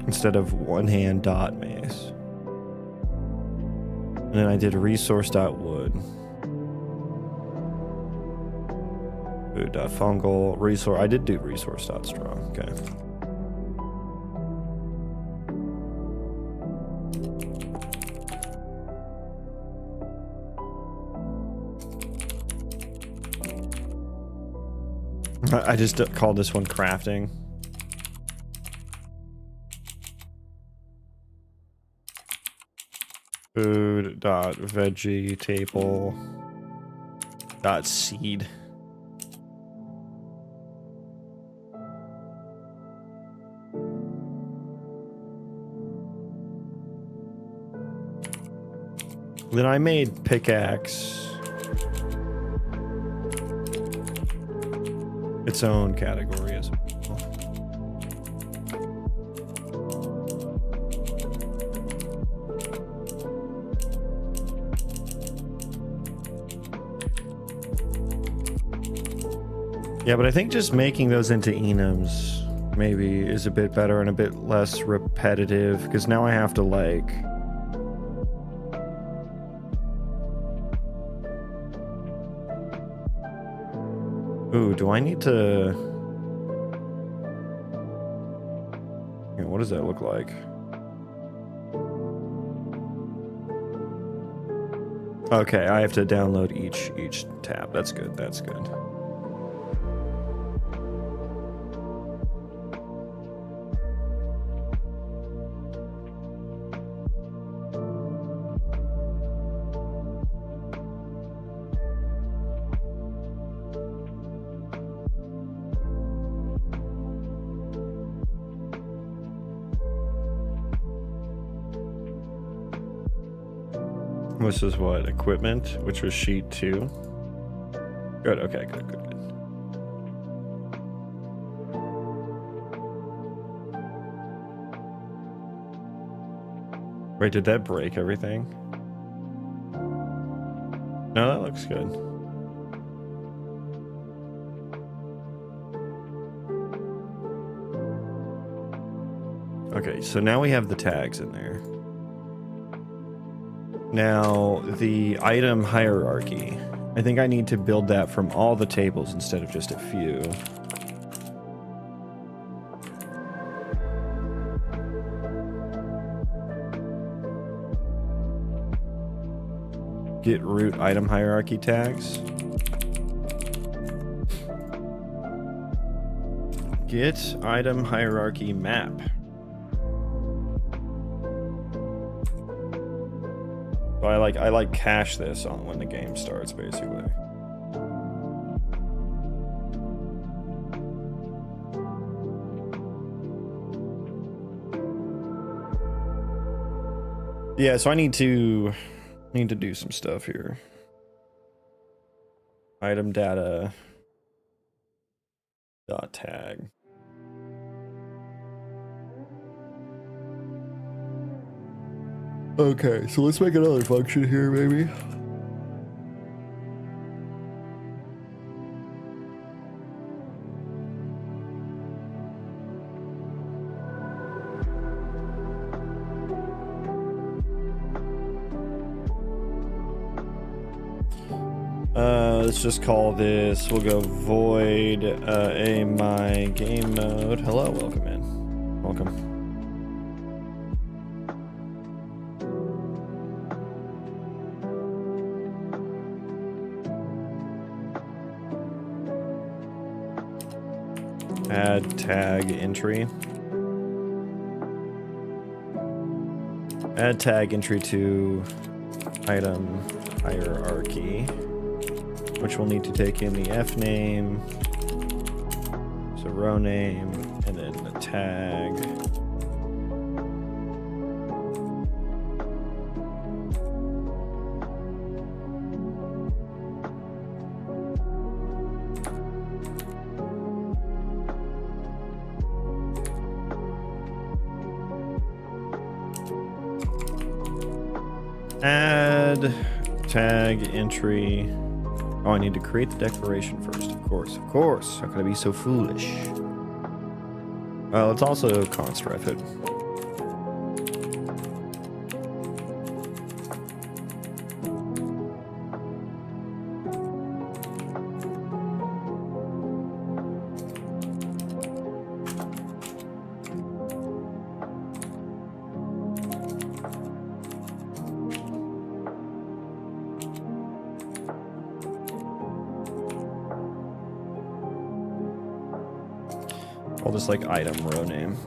Instead of one-hand dot mace. And then I did resource.wood. Food.fungal. Resource. I did do resource.straw. Okay. I just called this one crafting. Food.vegetable.seed. Then I made pickaxe its own category as well. Yeah, but I think just making those into enums maybe is a bit better and a bit less repetitive, because now I have to like ooh, do I need to what does that look like? Okay, I have to download each tab. That's good. That's good. This is what? Equipment, which was sheet 2. Good, okay, good. Wait, did that break everything? No, that looks good. Okay, so now we have the tags in there. Now, the item hierarchy. I think I need to build that from all the tables instead of just a few. Get root item hierarchy tags. Get item hierarchy map. So I like cache this on when the game starts, basically. Yeah, so I need to do some stuff here. Item data dot tag. Okay, so let's make another function here, maybe. Let's just call this, we'll go void a my game mode. Hello, welcome in. Welcome. Add tag entry. Add tag entry to item hierarchy, which will need to take in the F name, so row name, and then the tag. Add tag entry. Oh, I need to create the declaration first. Of course. How could I be so foolish? Let's also const ref it. I'll just like item row name.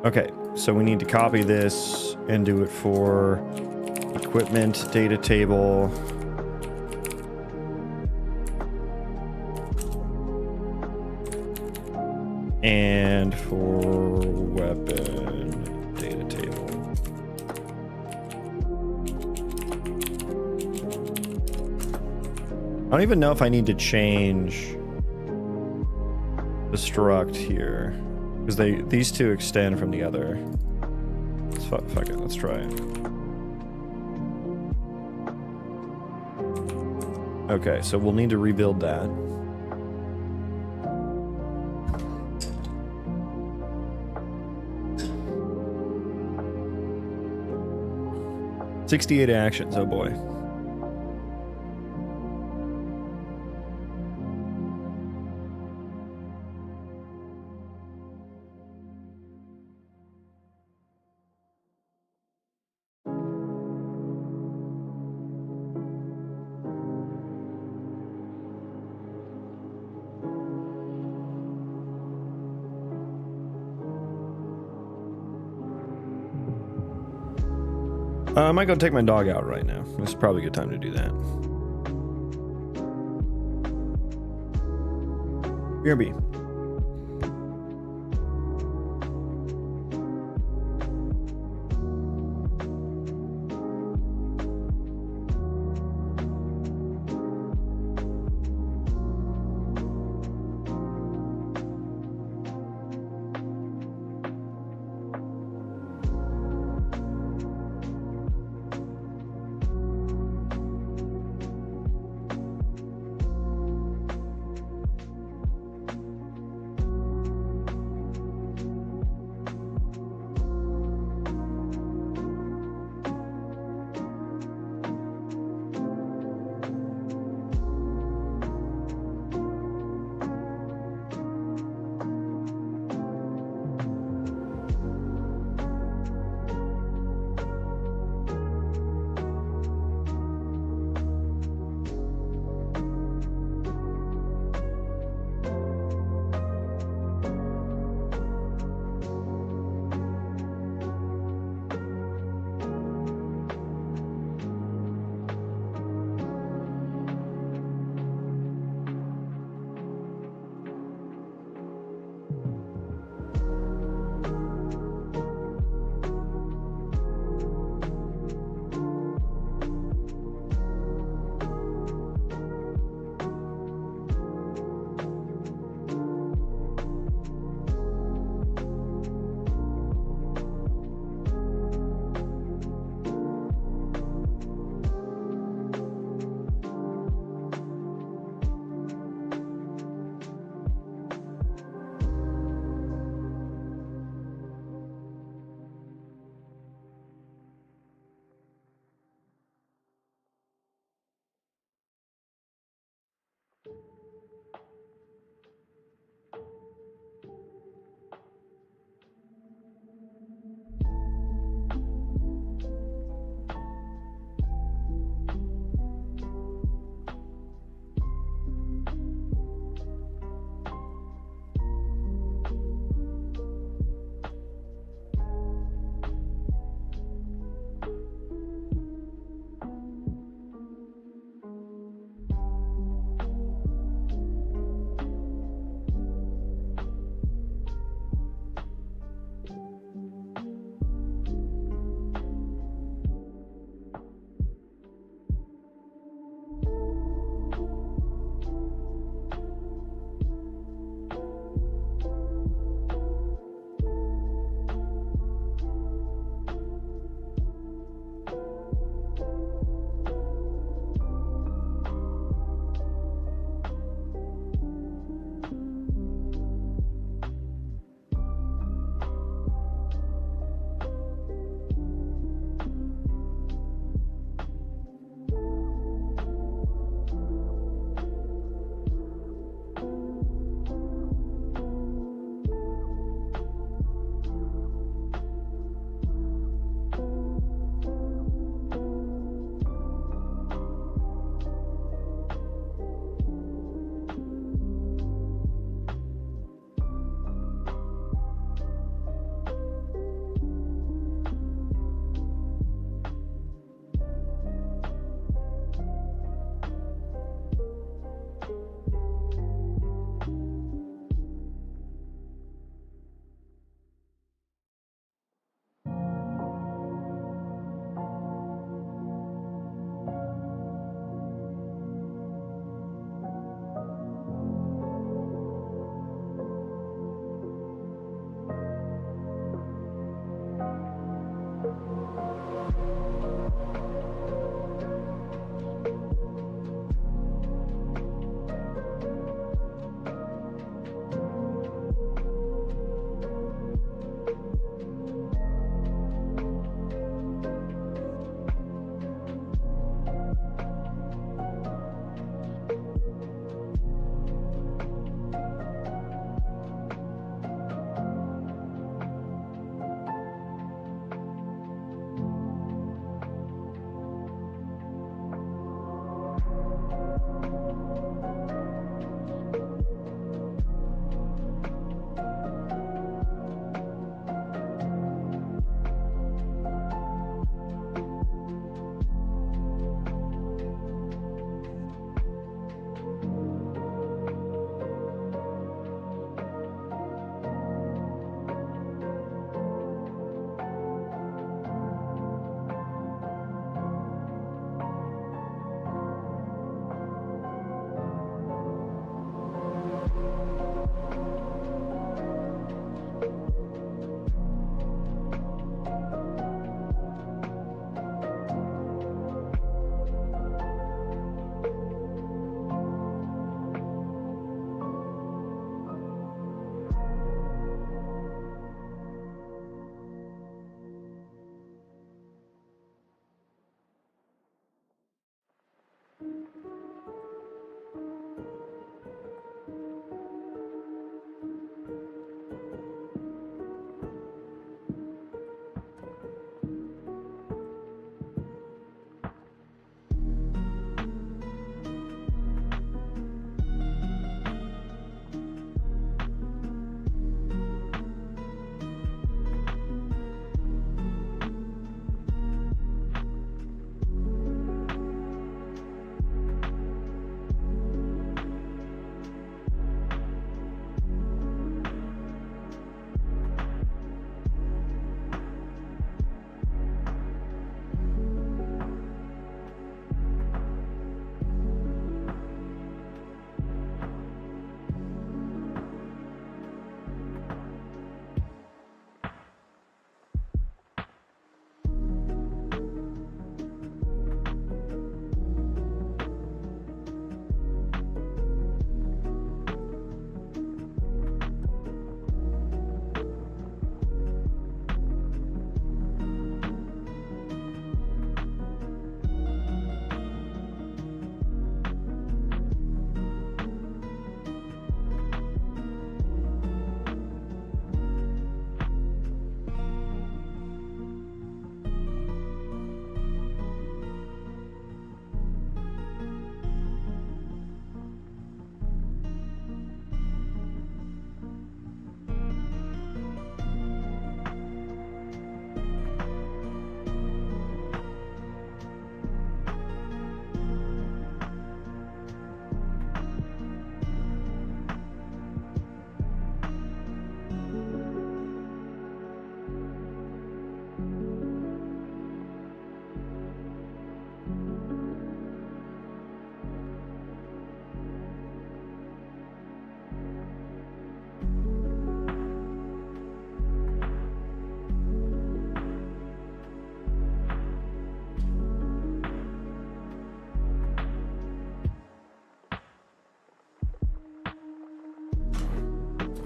Okay, so we need to copy this and do it for equipment data table. And for weapon data table. I don't even know if I need to change the struct here, because these two extend from the other. Fuck it, let's try it. Okay, so we'll need to rebuild that. 68 actions, oh boy. I might go take my dog out right now. This is probably a good time to do that. BRB.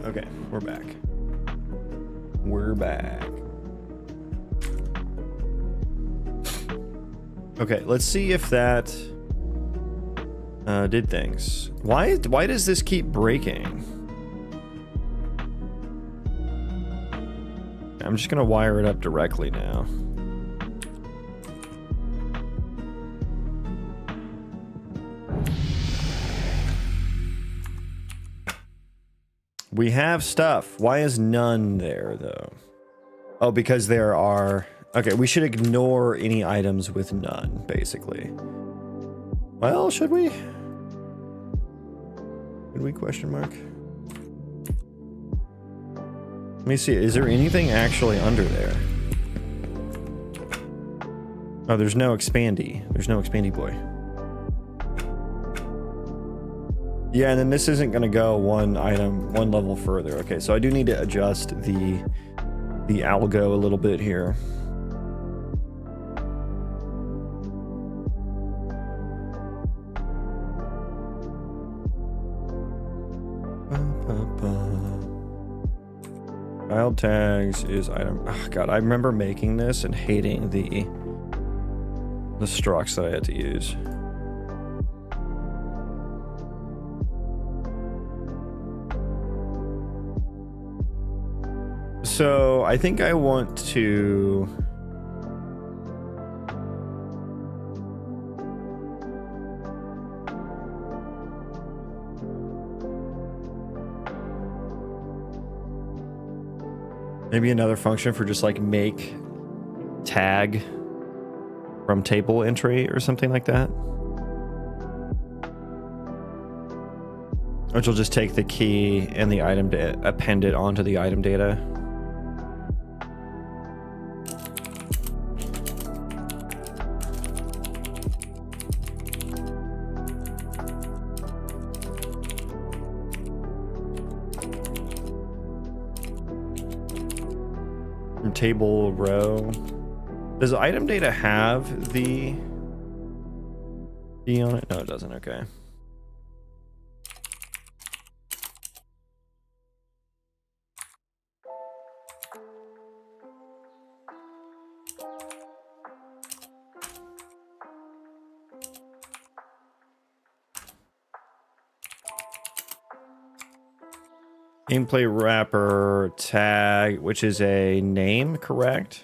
Okay, we're back. We're back. Okay, let's see if that did things. Why does this keep breaking? I'm just gonna wire it up directly now. We have stuff. Why is none there, though? Oh, because there are... Okay, we should ignore any items with none, basically. Well, should we? Should we, question mark? Let me see. Is there anything actually under there? Oh, there's no expandy. There's no expandy boy. Yeah, and then this isn't going to go one level further. Okay, so I do need to adjust the algo a little bit here. Child tags is item. Oh, God, I remember making this and hating the structs that I had to use. So I think I want to... Maybe another function for just like make tag from table entry or something like that. Which will just take the key and the item to append it onto the item data. Table row. Does item data have the key on it? No, it doesn't. Okay. Gameplay wrapper tag, which is a name, correct?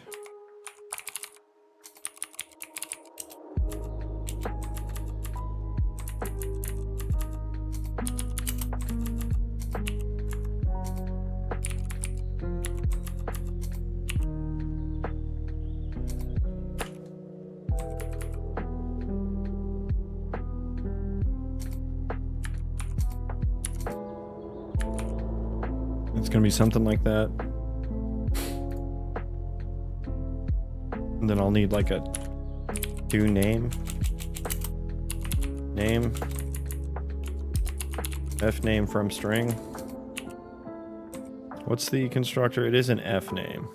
It's gonna be something like that. And then I'll need like a do name. Name. F name from string. What's the constructor? It is an F name.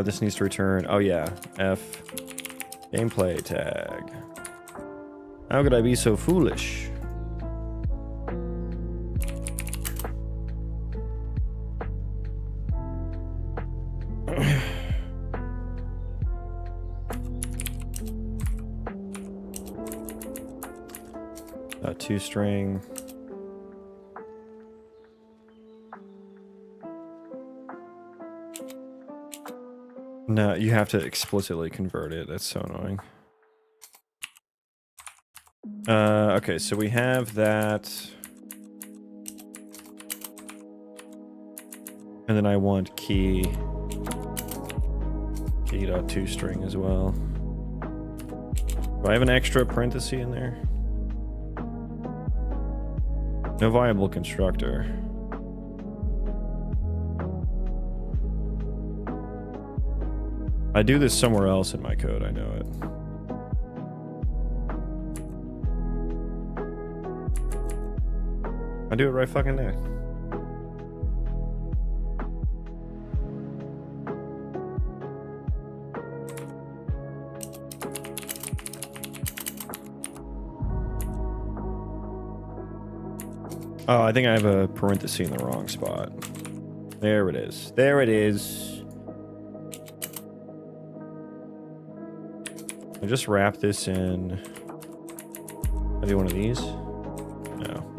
This needs to return. Oh yeah, F gameplay tag. How could I be so foolish? Two string. No, you have to explicitly convert it. That's so annoying. Okay, so we have that. And then I want key.toString as well. Do I have an extra parenthesis in there? No viable constructor. I do this somewhere else in my code, I know it. I do it right fucking there. Oh, I think I have a parenthesis in the wrong spot. There it is. There it is. I just wrap this in. I do one of these? No.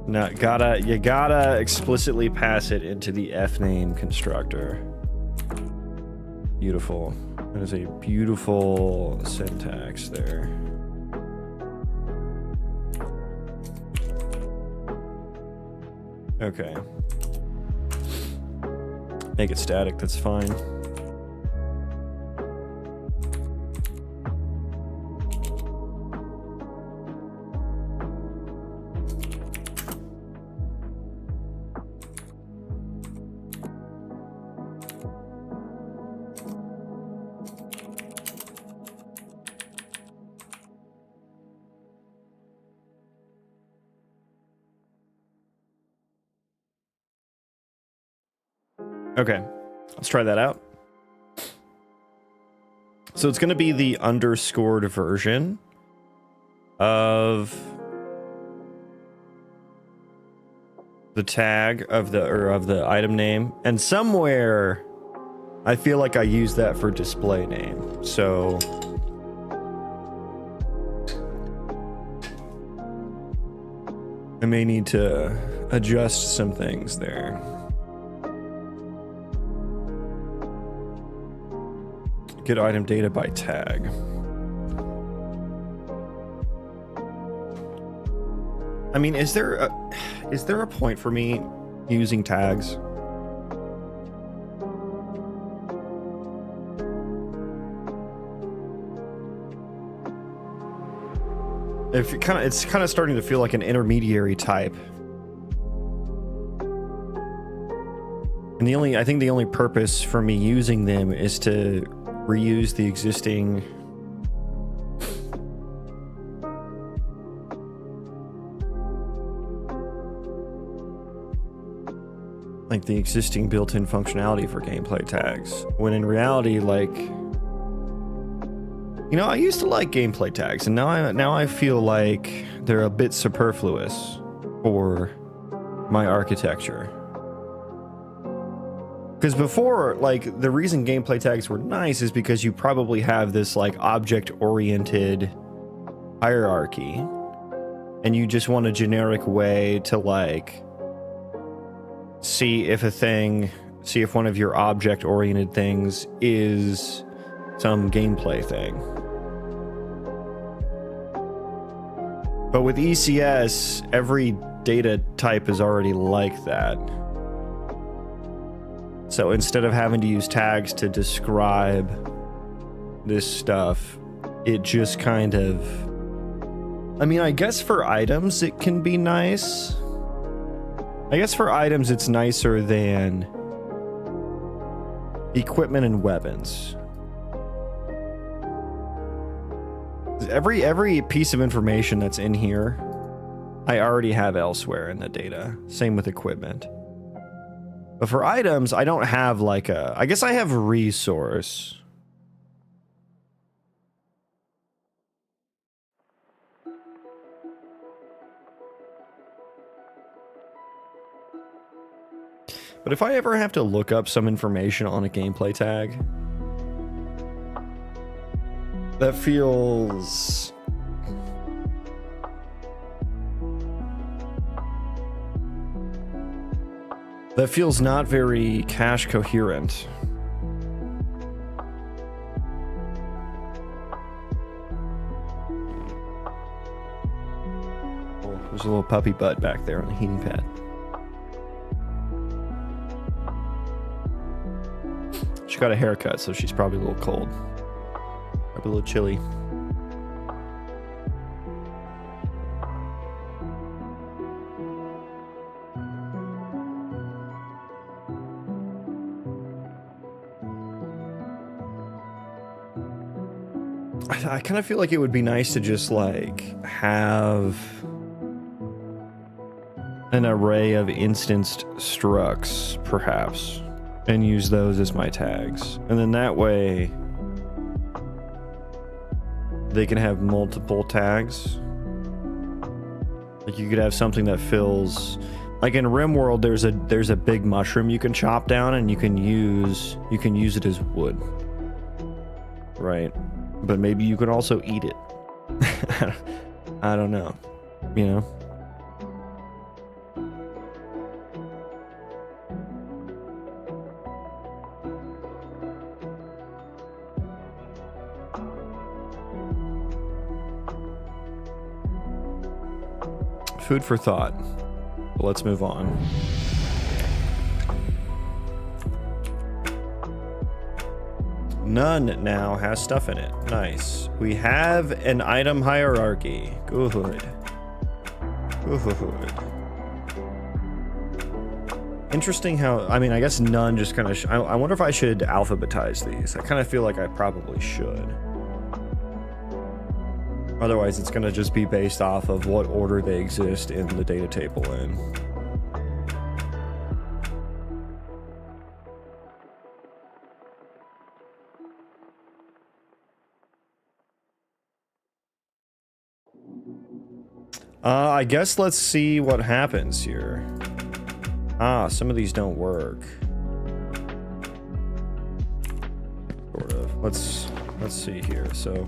No, you gotta explicitly pass it into the fname constructor. Beautiful. That is a beautiful syntax there. Okay. Make it static, that's fine. Okay, let's try that out. So it's going to be the underscored version of the tag of the item name, and somewhere I feel like I use that for display name. So I may need to adjust some things there. Get item data by tag. I mean, is there a point for me using tags? It's kind of starting to feel like an intermediary type. And I think the only purpose for me using them is to reuse the existing built-in functionality for gameplay tags, when in reality, like, you know, I used to like gameplay tags, and now I feel like they're a bit superfluous for my architecture. Because before, like, the reason gameplay tags were nice is because you probably have this, like, object-oriented hierarchy, and you just want a generic way to, like, see if one of your object-oriented things is some gameplay thing. But with ECS, every data type is already like that. So instead of having to use tags to describe this stuff, it just kind of... I mean, I guess for items it can be nice. I guess for items it's nicer than equipment and weapons. Every piece of information that's in here, I already have elsewhere in the data. Same with equipment. But for items, I don't have like a... I guess I have resource. But if I ever have to look up some information on a gameplay tag, that feels... that feels not very cache coherent. Oh, there's a little puppy butt back there on the heating pad. She got a haircut, so she's probably a little cold. Probably a little chilly. I kind of feel like it would be nice to just like have an array of instanced structs, perhaps. and use those as my tags. And then that way they can have multiple tags. Like you could have something that fills, like in RimWorld, there's a big mushroom you can chop down and you can use it as wood. Right? But maybe you can also eat it. I don't know. You know? Food for thought. But let's move on. None now has stuff in it. Nice. We have an item hierarchy. Good. Good. Interesting how, I mean, I guess none just kind of, I wonder if I should alphabetize these. I kind of feel like I probably should. Otherwise, it's going to just be based off of what order they exist in the data table in. I guess let's see what happens here. Ah, some of these don't work. Sort of. Let's see here. So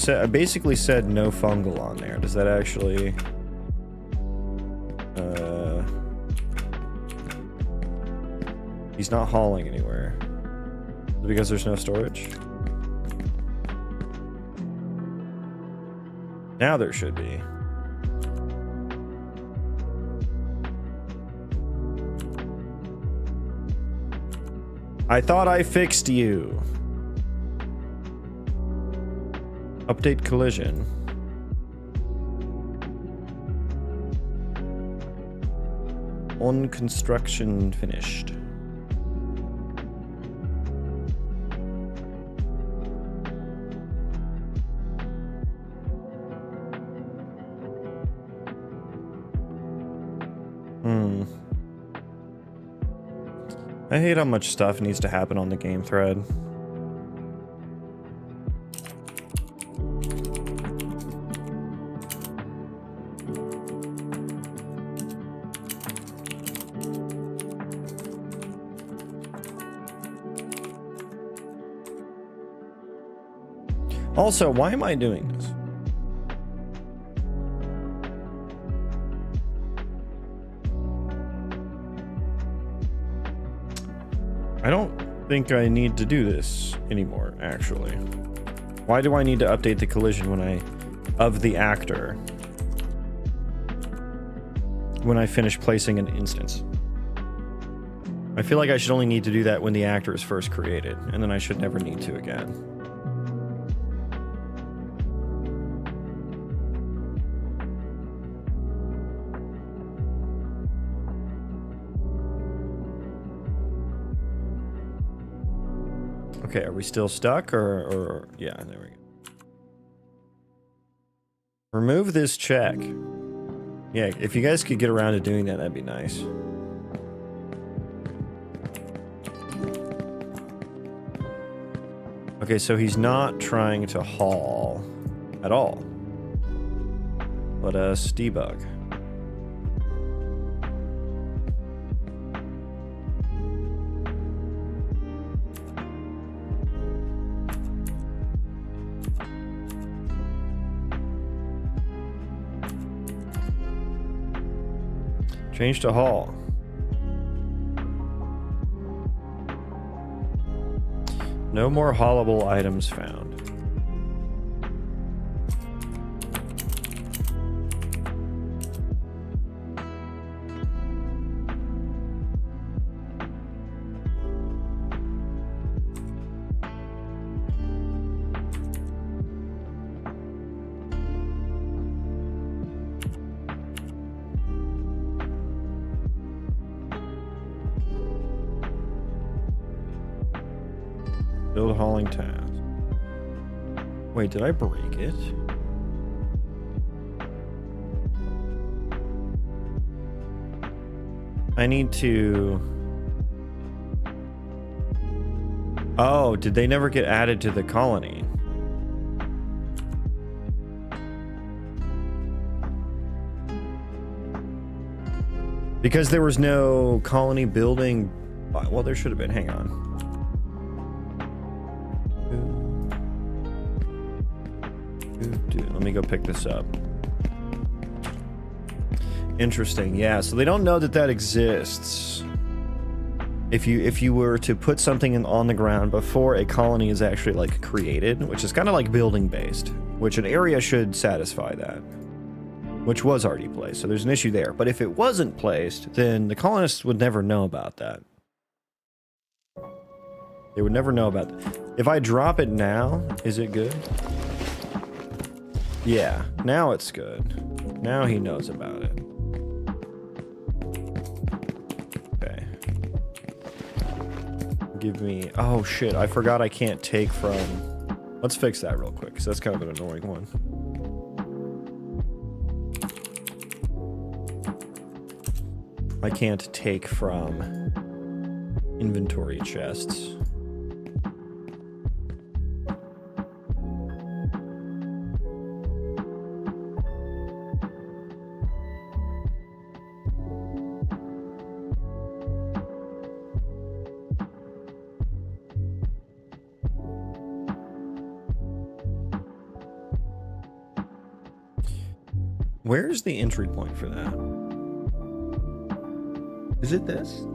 I basically said no fungal on there. Does that actually he's not hauling anywhere. Because there's no storage? Now there should be. I thought I fixed you. Update collision. On construction finished. I hate how much stuff needs to happen on the game thread. Also, why am I doing this? I don't think I need to do this anymore, actually. Why do I need to update the collision of the actor when I finish placing an instance? I feel like I should only need to do that when the actor is first created, and then I should never need to again. Okay, are we still stuck or yeah, there we go. Remove this check. Yeah, if you guys could get around to doing that, that'd be nice. Okay, so he's not trying to haul at all. Let us debug. Change to haul. No more haulable items found. Build hauling task. Wait, did I break it? I need to... Oh, did they never get added to the colony? Because there was no colony building. Well, there should have been. Hang on. Let me go pick this up. Interesting. Yeah, so they don't know that that exists. If you were to put something on the ground before a colony is actually like created, which is kind of like building based, which an area should satisfy that, which was already placed. So there's an issue there. But if it wasn't placed, then the colonists would never know about that. They would never know about that. If I drop it now, is it good? Yeah, now it's good. Now he knows about it. Okay. Give me... Oh, shit. I forgot I can't take from... Let's fix that real quick, because that's kind of an annoying one. I can't take from inventory chests. Where's the entry point for that? Is it this?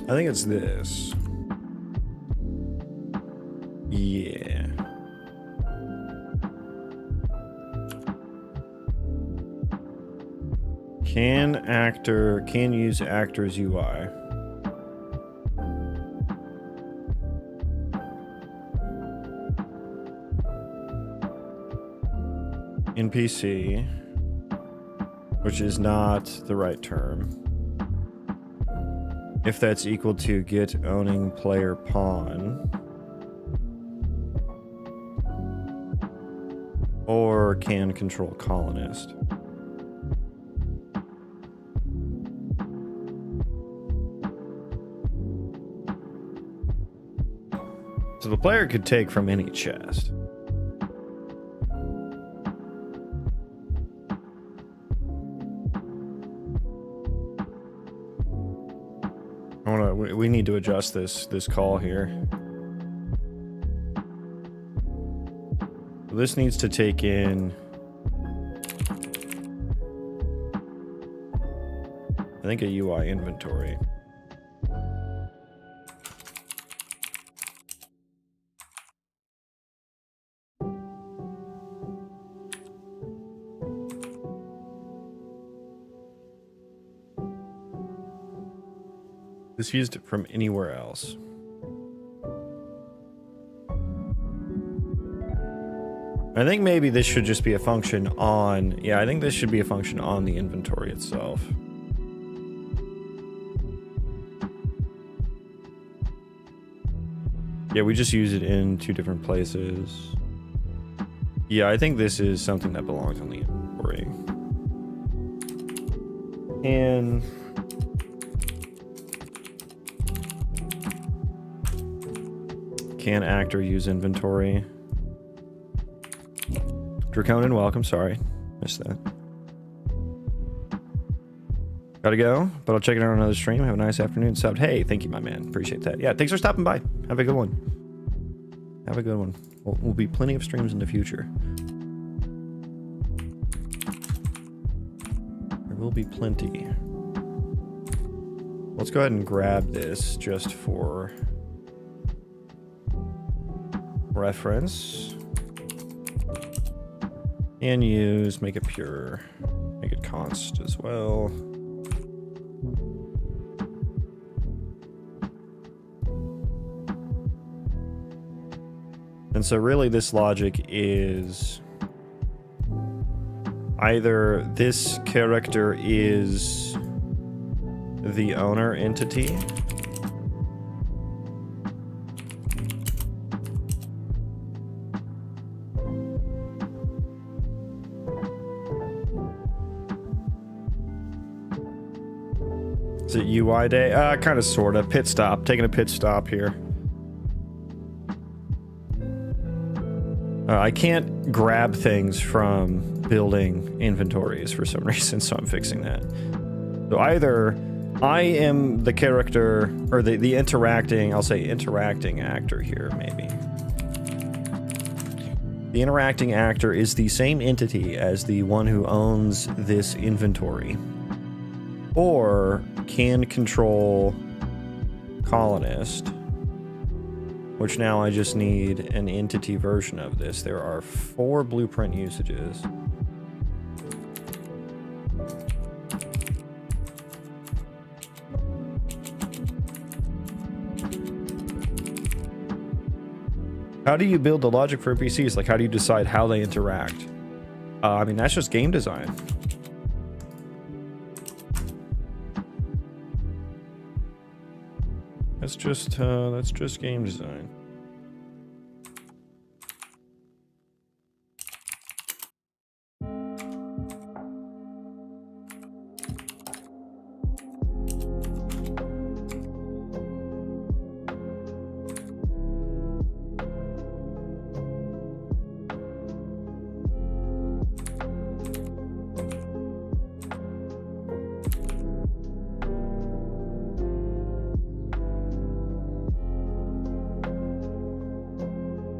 I think it's this. Yeah. Can use actor's UI. NPC, which is not the right term. If that's equal to get owning player pawn. Or can control colonist. So the player could take from any chest. We need to adjust this call here. This needs to take in, I think, a UI inventory. This used it from anywhere else. I think maybe this should just be a function on... Yeah, I think this should be a function on the inventory itself. Yeah, we just use it in two different places. Yeah, I think this is something that belongs on the inventory. And... Can actor use inventory? Draconin, welcome. Sorry, missed that. Gotta go, but I'll check it out on another stream. Have a nice afternoon. Subbed. Hey, thank you, my man. Appreciate that. Yeah, thanks for stopping by. Have a good one. Have a good one. Will be plenty of streams in the future. There will be plenty. Let's go ahead and grab this just for reference. And use, make it pure, make it const as well. And so really this logic is either this character is the owner entity, is it UI day? Kind of, sort of. Pit stop. Taking a pit stop here. I can't grab things from building inventories for some reason, so I'm fixing that. So either I am the character, or the interacting, I'll say interacting actor here, maybe. The interacting actor is the same entity as the one who owns this inventory, or can control colonist, which now I just need an entity version of this. There are 4 blueprint usages. How do you build the logic for NPCs? Like, how do you decide how they interact? I mean, that's just game design. That's just game design.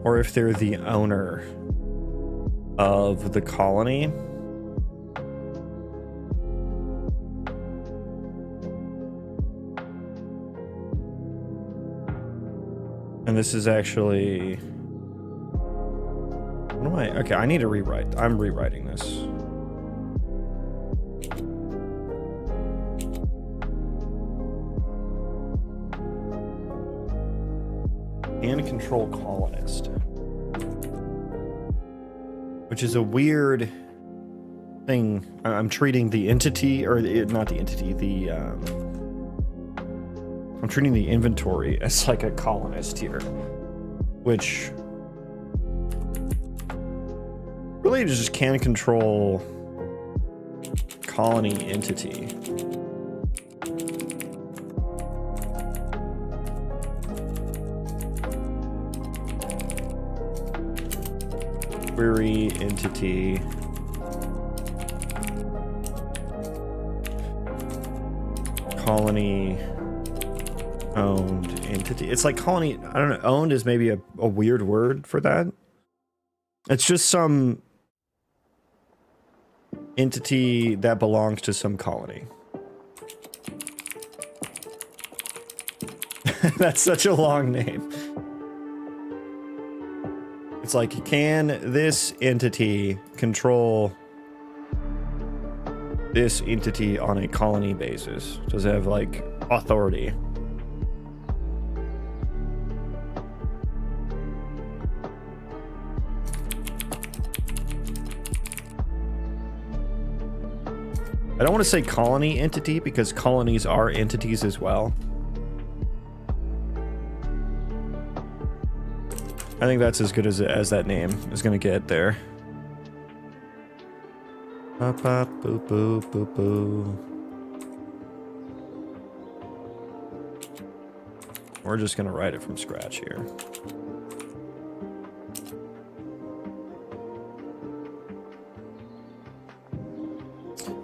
Or if they're the owner of the colony. And this is actually... What am I... Okay, I need to rewrite. I'm rewriting this. And control colonist, which is a weird thing. I'm treating the entity, or not the entity, I'm treating the inventory as like a colonist here, which really just can control colony entity. Query entity colony owned entity. It's like colony, I don't know, owned is maybe a weird word for that. It's just some entity that belongs to some colony. That's such a long name. It's like, can this entity control this entity on a colony basis? Does it have, like, authority? I don't want to say colony entity because colonies are entities as well. I think that's as good as that name is going to get there. Bop, bop, boop, boop, boop, boop. We're just going to write it from scratch here.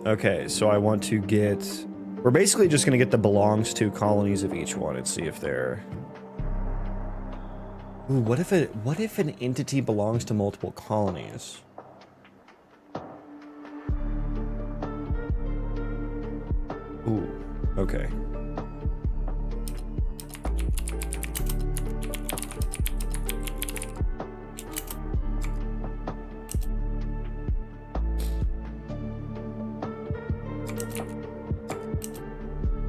Okay, so I want to get... We're basically just going to get the belongs to colonies of each one and see if they're... Ooh, what if an entity belongs to multiple colonies? Ooh, okay.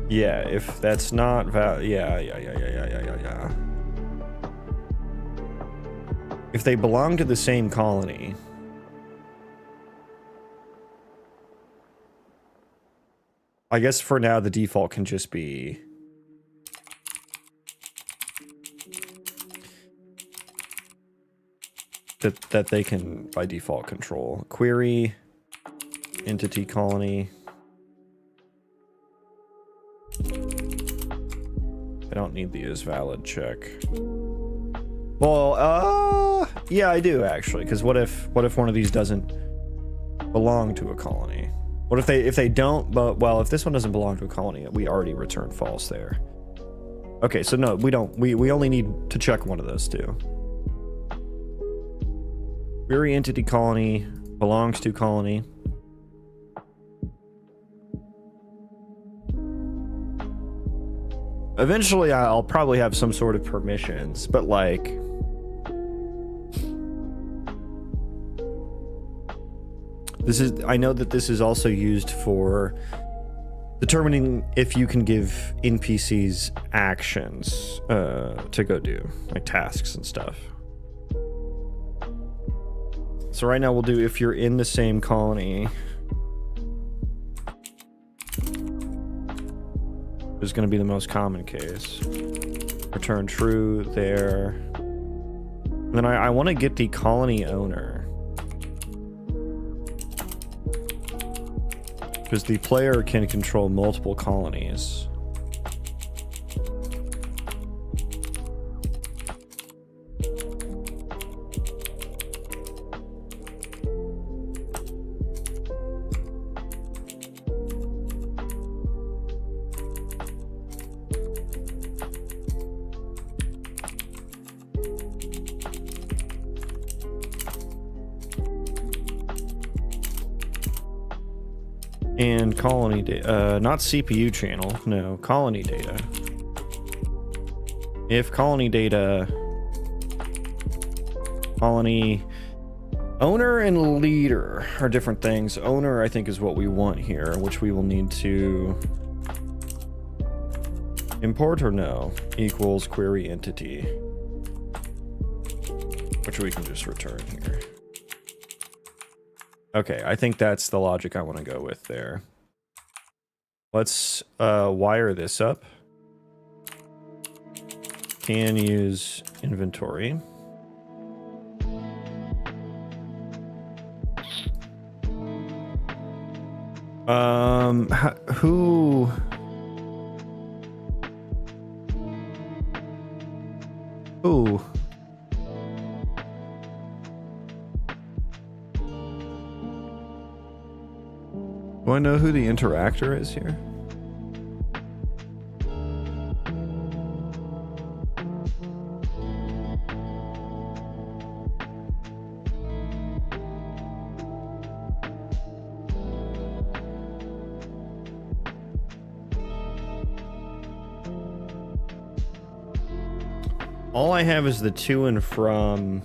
Yeah, if that's not yeah. if they belong to the same colony, I guess for now the default can just be that they can by default control. Query entity colony. I don't need the is valid check. Well, yeah, I do actually, because what if one of these doesn't belong to a colony? What if they don't, but well, if this one doesn't belong to a colony, we already return false there. Okay, so no, we don't. We only need to check one of those two. Query entity colony belongs to colony. Eventually, I'll probably have some sort of permissions, but like, I know that this is also used for determining if you can give NPCs actions to go do, like tasks and stuff. So right now we'll do if you're in the same colony. Is going to be the most common case. Return true there. And then I want to get the colony owner, because the player can control multiple colonies. And colony data, not CPU channel, no, colony data. If colony data, colony owner and leader are different things. Owner, I think, is what we want here, which we will need to import or no, equals query entity, which we can just return here. Okay, I think that's the logic I want to go with there. Let's wire this up. Can use inventory. Who? Do I know who the interactor is here? All I have is the to and from.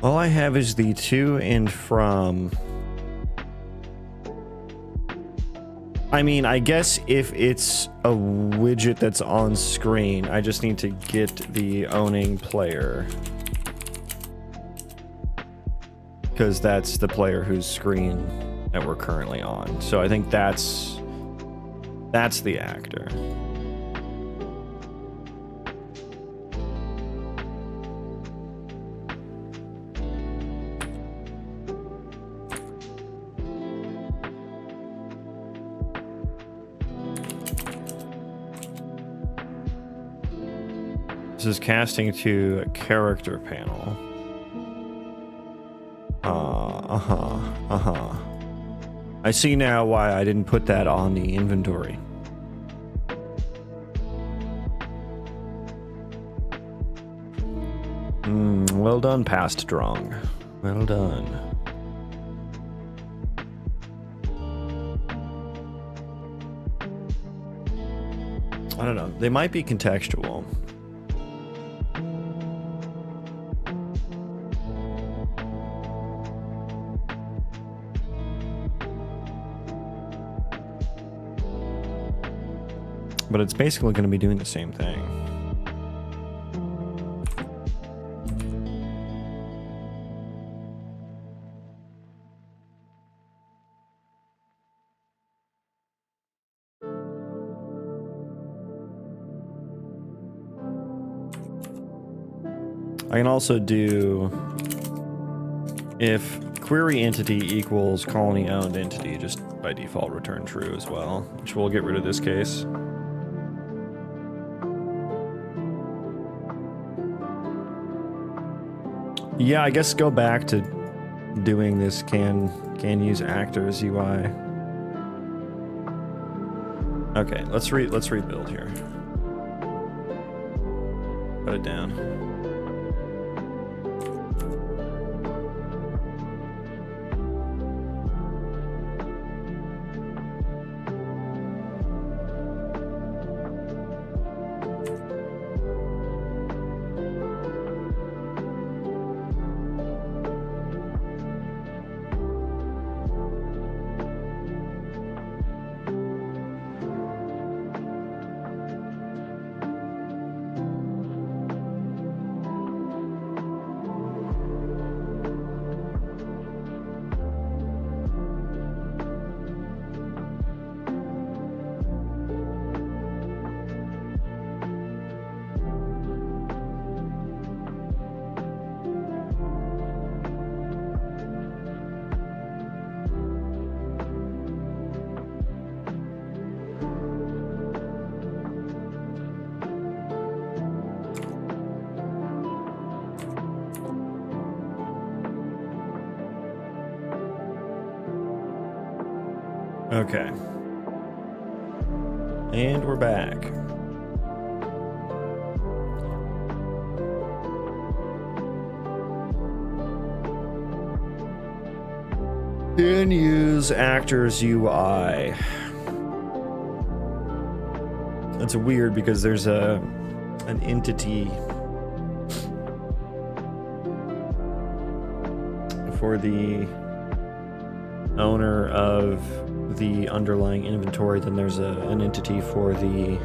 All I have is the to and from. I mean, I guess if it's a widget that's on screen, I just need to get the owning player, because that's the player whose screen that we're currently on. So I think that's the actor. This is casting to a character panel. I see now why I didn't put that on the inventory. Well done, past strong. Well done. I don't know. They might be contextual. But it's basically going to be doing the same thing. I can also do if query entity equals colony owned entity, just by default return true as well, which will get rid of this case. Yeah, I guess go back to doing this can use actors UI. Okay, let's rebuild here. Put it down. Okay. And we're back. Can use actors UI. That's weird because there's an entity for the owner of the underlying inventory, then there's an entity for the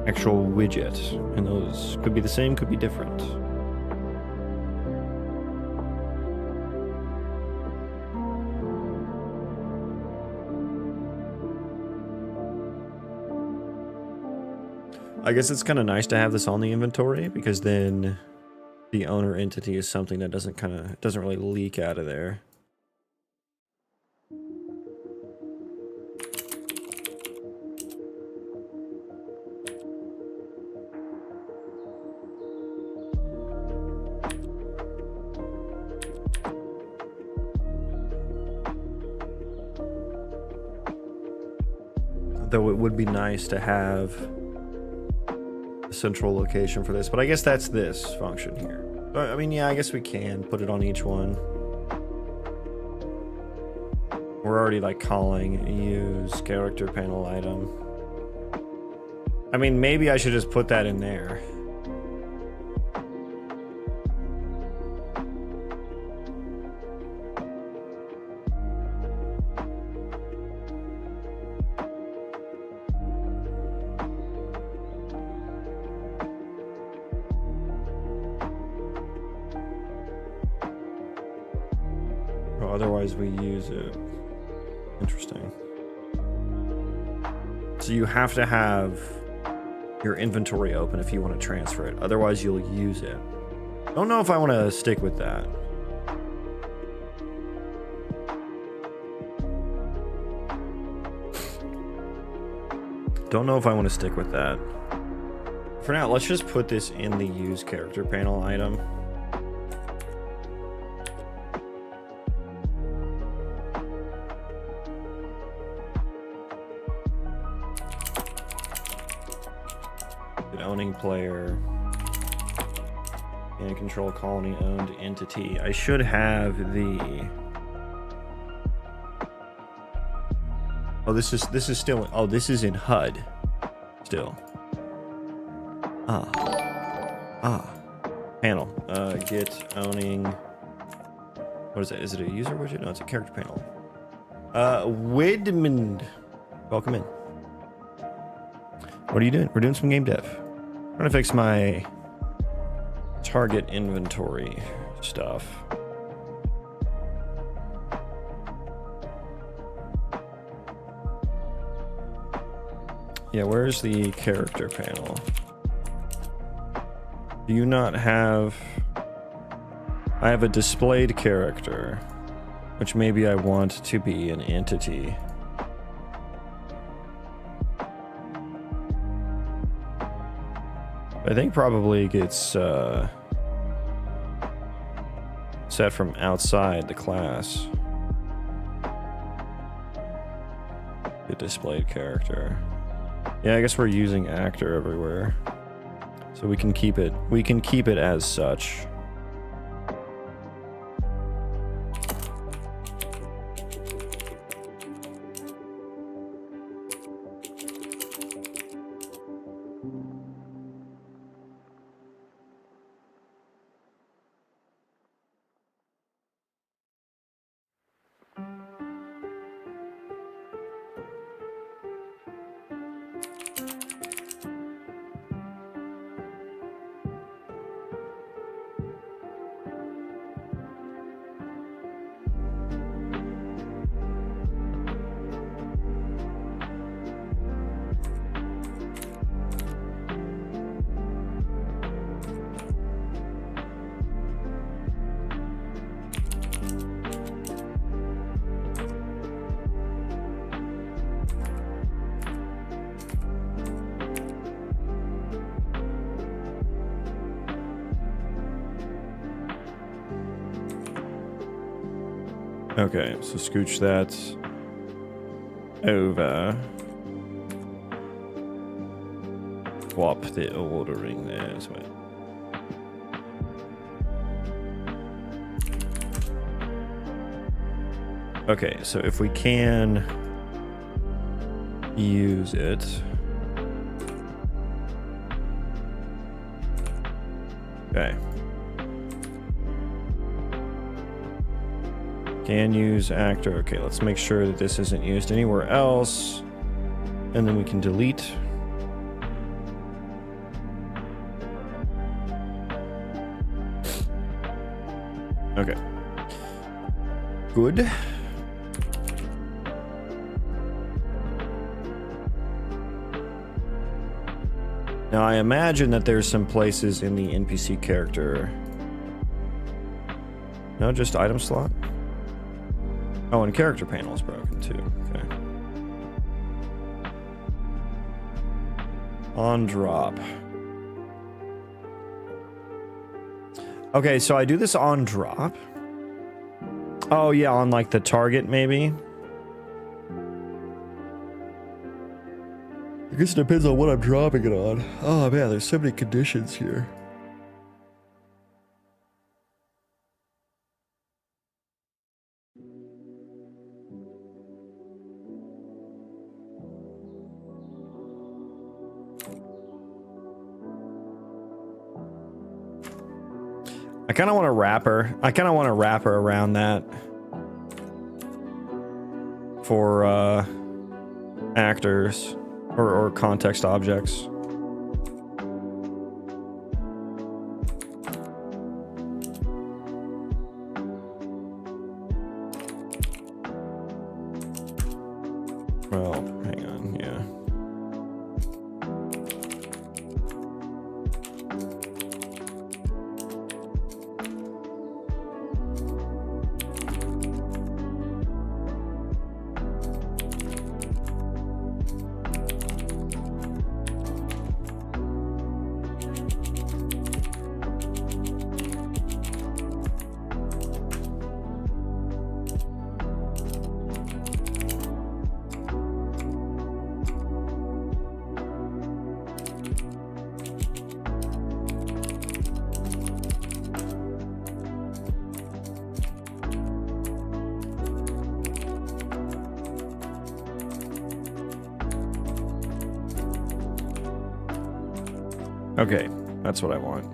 actual widget, and those could be the same, could be different. I guess it's kind of nice to have this on the inventory because then the owner entity is something that doesn't really leak out of there. Though it would be nice to have a central location for this, but I guess that's this function here. I mean, yeah, I guess we can put it on each one. We're already like calling use character panel item. I mean, maybe I should just put that in there. Otherwise we use it. Interesting. So you have to have your inventory open if you want to transfer it. Otherwise you'll use it. Don't know if I want to stick with that. Don't know if I want to stick with that. For now, let's just put this in the use character panel item. Owning player and control colony owned entity. I should have the. Oh, this is still. Oh, this is in HUD still. Panel. Get owning. What is it? Is it a user widget? No, it's a character panel. Widmond. Welcome in. What are you doing? We're doing some game dev. I'm trying to fix my target inventory stuff. Yeah, where's the character panel? Do you not have... I have a displayed character, which maybe I want to be an entity. I think probably gets set from outside the class. The displayed character. Yeah, I guess we're using actor everywhere. So we can keep it as such. Okay, so scooch that over. Swap the ordering there as well. Okay, so if we can use it. Okay. Can use actor. Okay, let's make sure that this isn't used anywhere else. And then we can delete. Okay. Good. Now I imagine that there's some places in the NPC character. No, just item slot. Oh, and character panel is broken too. Okay. On drop. Okay, so I do this on drop. Oh yeah, on like the target maybe. I guess it depends on what I'm dropping it on. Oh man, there's so many conditions here. I kind of want to wrap her around that for actors or context objects. Well, hang on, yeah. Okay, that's what I want.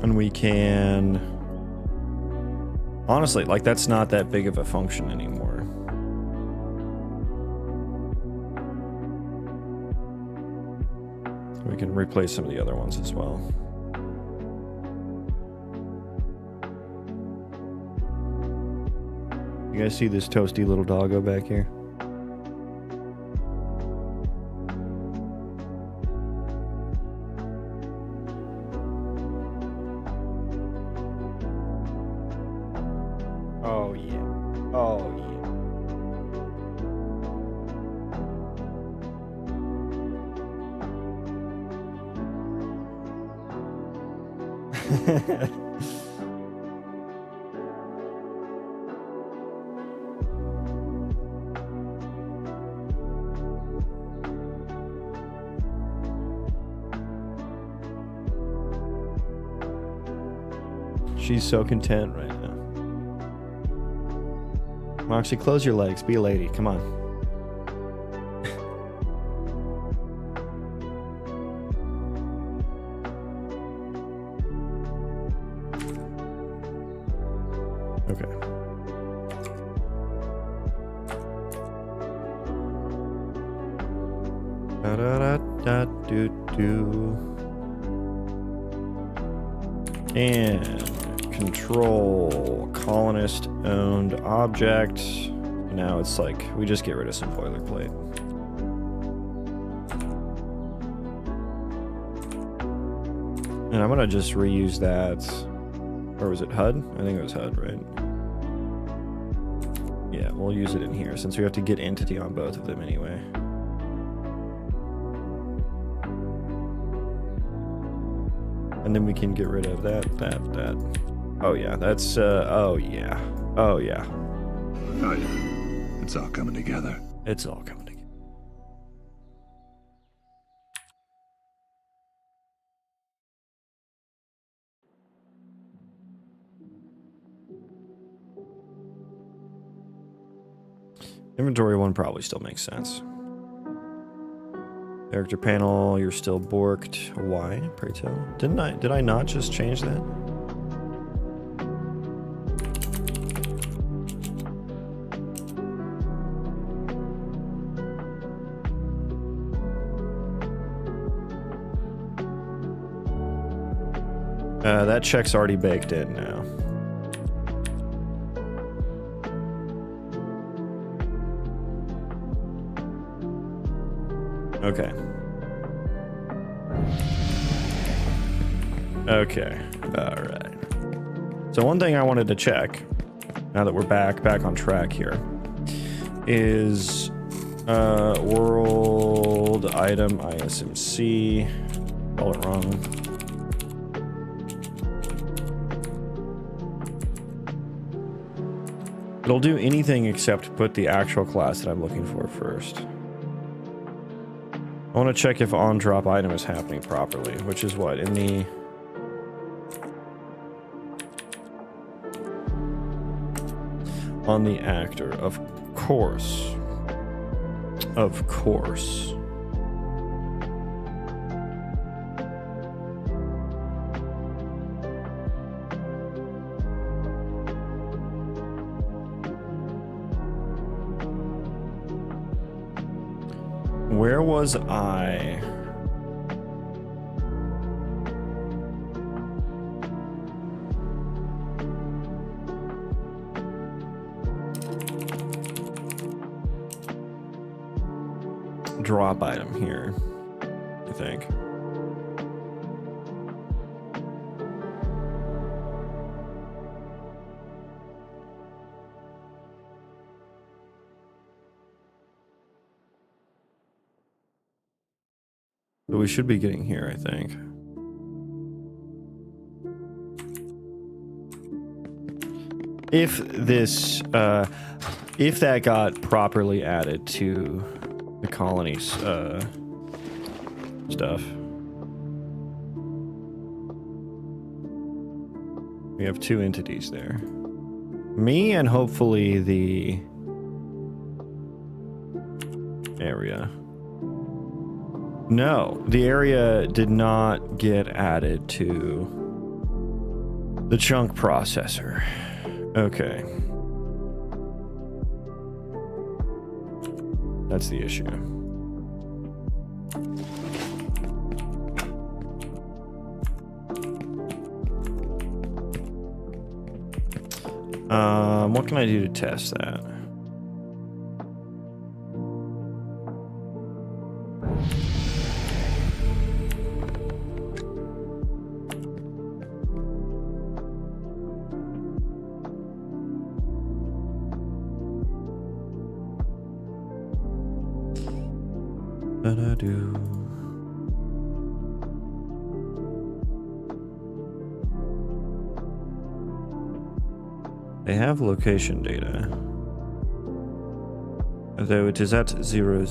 And we can... Honestly, like, that's not that big of a function anymore. We can replace some of the other ones as well. You guys see this toasty little doggo back here? Oh, yeah. She's so content right now. Moxie, close your legs. Be a lady. Come on. Okay. Da-da-da-da-do-do. And control colonist owned object. Now it's like we just get rid of some boilerplate. And I'm gonna just reuse that. Or was it HUD? I think it was HUD, right? Yeah, we'll use it in here since we have to get entity on both of them anyway. And then we can get rid of that. Oh yeah, that's, oh yeah. Oh yeah. Oh yeah. It's all coming together. It's all coming together. Inventory one probably still makes sense. Character panel, you're still borked. Why, pray tell? Did I not just change that? That check's already baked in now. Okay. Okay. All right. So one thing I wanted to check, now that we're back on track here, is world item ISMC. Spell it wrong. It'll do anything except put the actual class that I'm looking for first. I want to check if on-drop item is happening properly, which is what, in the... On the actor, of course. Of course. Where was I? Drop item here, I think. But we should be getting here, I think. If this, if that got properly added to the colony's stuff. We have two entities there. Me and hopefully the area. No, the area did not get added to the chunk processor. Okay. That's the issue. What can I do to test that? Da-da-do. They have location data, though it is at 000.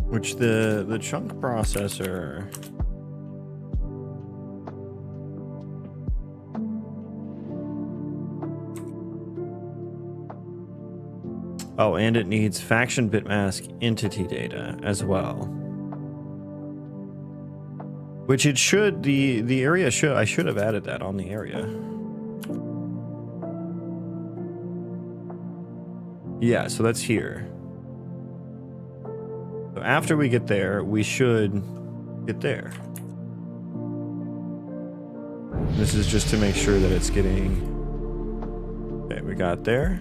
Which the chunk processor oh, and it needs faction bitmask entity data as well. Which it should, the area should, I should have added that on the area. Yeah, so that's here. So after we get there, we should get there. This is just to make sure that it's getting... Okay, we got there.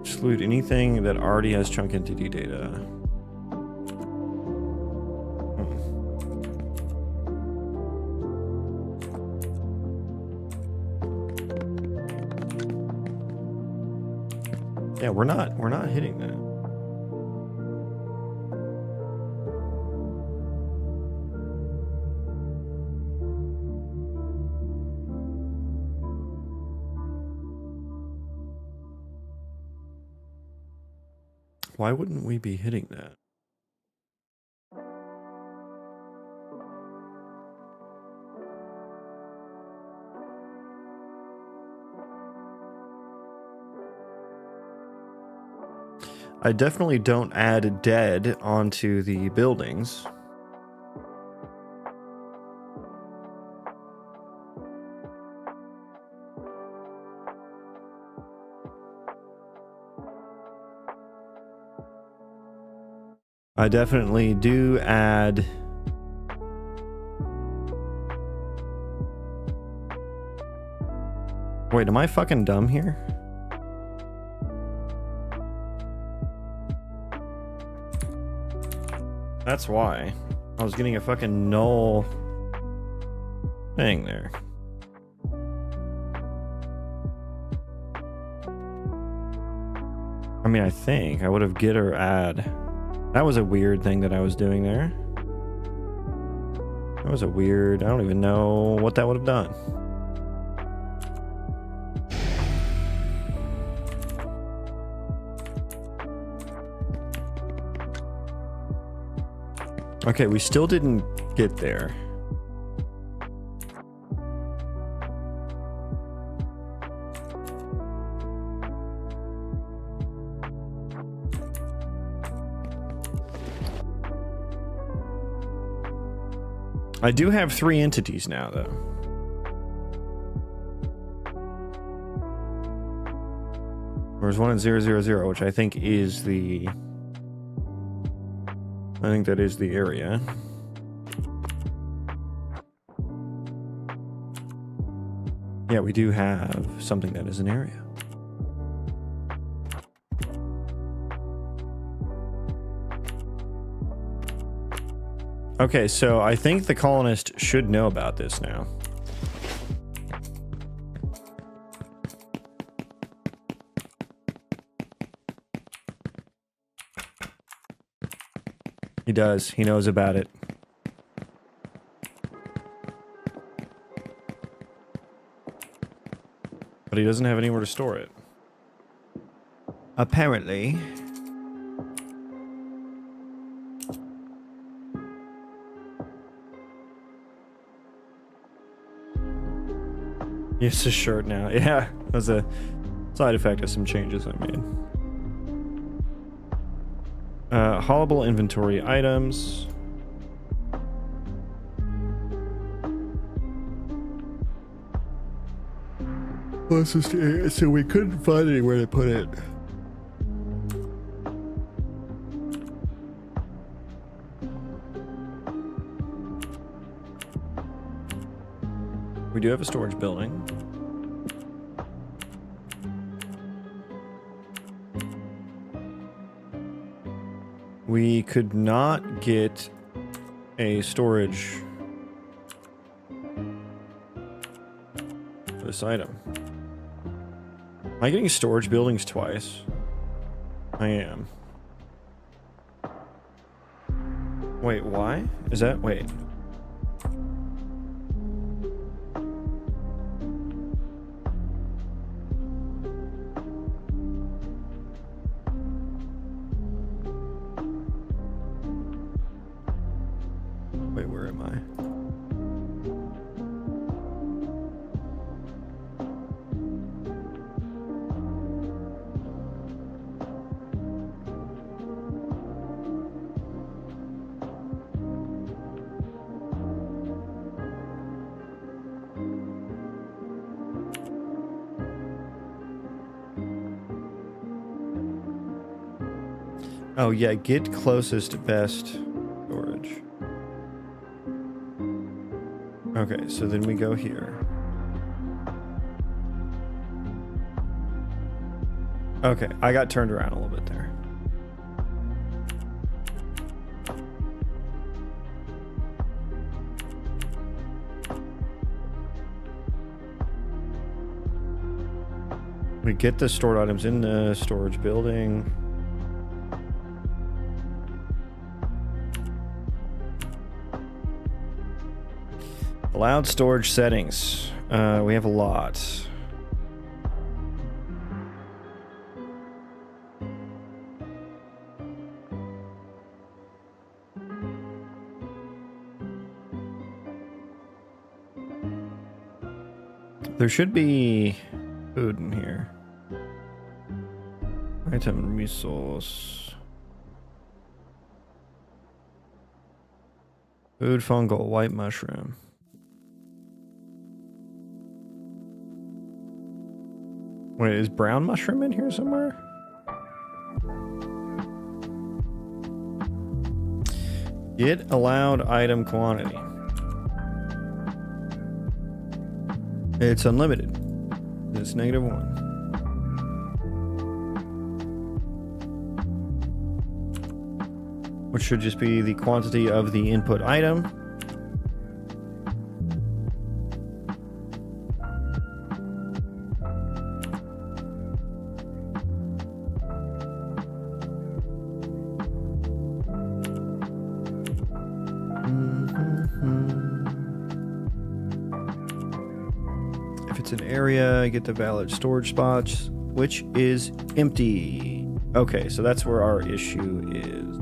Exclude anything that already has chunk entity data. Yeah, we're not hitting that. Why wouldn't we be hitting that? I definitely don't add dead onto the buildings. I definitely do add... Wait, am I fucking dumb here? That's why. I was getting a fucking null thing there. I mean, I think I would have get or add. That was a weird thing that I was doing there. That was a weird... I don't even know what that would have done. Okay, we still didn't get there. I do have 3 entities now, though. There's one at 000, which I think is the... I think that is the area. Yeah, we do have something that is an area. Okay, so I think the colonist should know about this now. He does. He knows about it. But he doesn't have anywhere to store it. Apparently. It's a shirt now. Yeah, that's a side effect of some changes I made. Haulable inventory items. Let's just, so we couldn't find anywhere to put it. do have a storage building. We could not get a storage for this item. Am I getting storage buildings twice? I am. Wait, why? Is that... Wait. Wait, where am I? Oh yeah, get closest best storage. Okay, so then we go here. Okay, I got turned around a little bit there. We get the stored items in the storage building. Allowed storage settings. We have a lot. There should be food in here. Item resource. Food fungal, white mushroom. Wait, is brown mushroom in here somewhere? Get allowed item quantity. It's unlimited. It's -1. Which should just be the quantity of the input item. If it's an area, get the valid storage spots, which is empty. Okay, so that's where our issue is.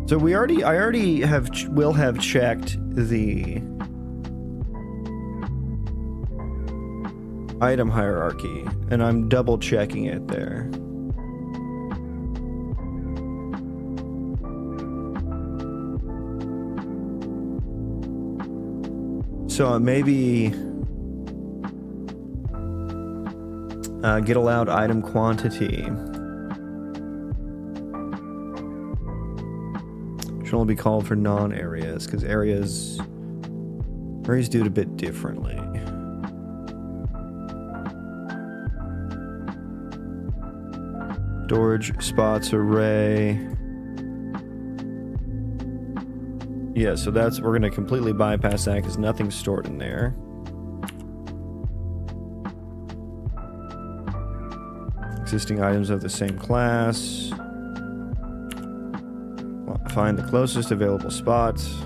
So I already will have checked the item hierarchy, and I'm double checking it there. So maybe get allowed item quantity. Should only be called for non-areas, because areas do it a bit differently. Storage spots array. Yeah, so we're gonna completely bypass that because nothing's stored in there. Existing items of the same class. Find the closest available spots.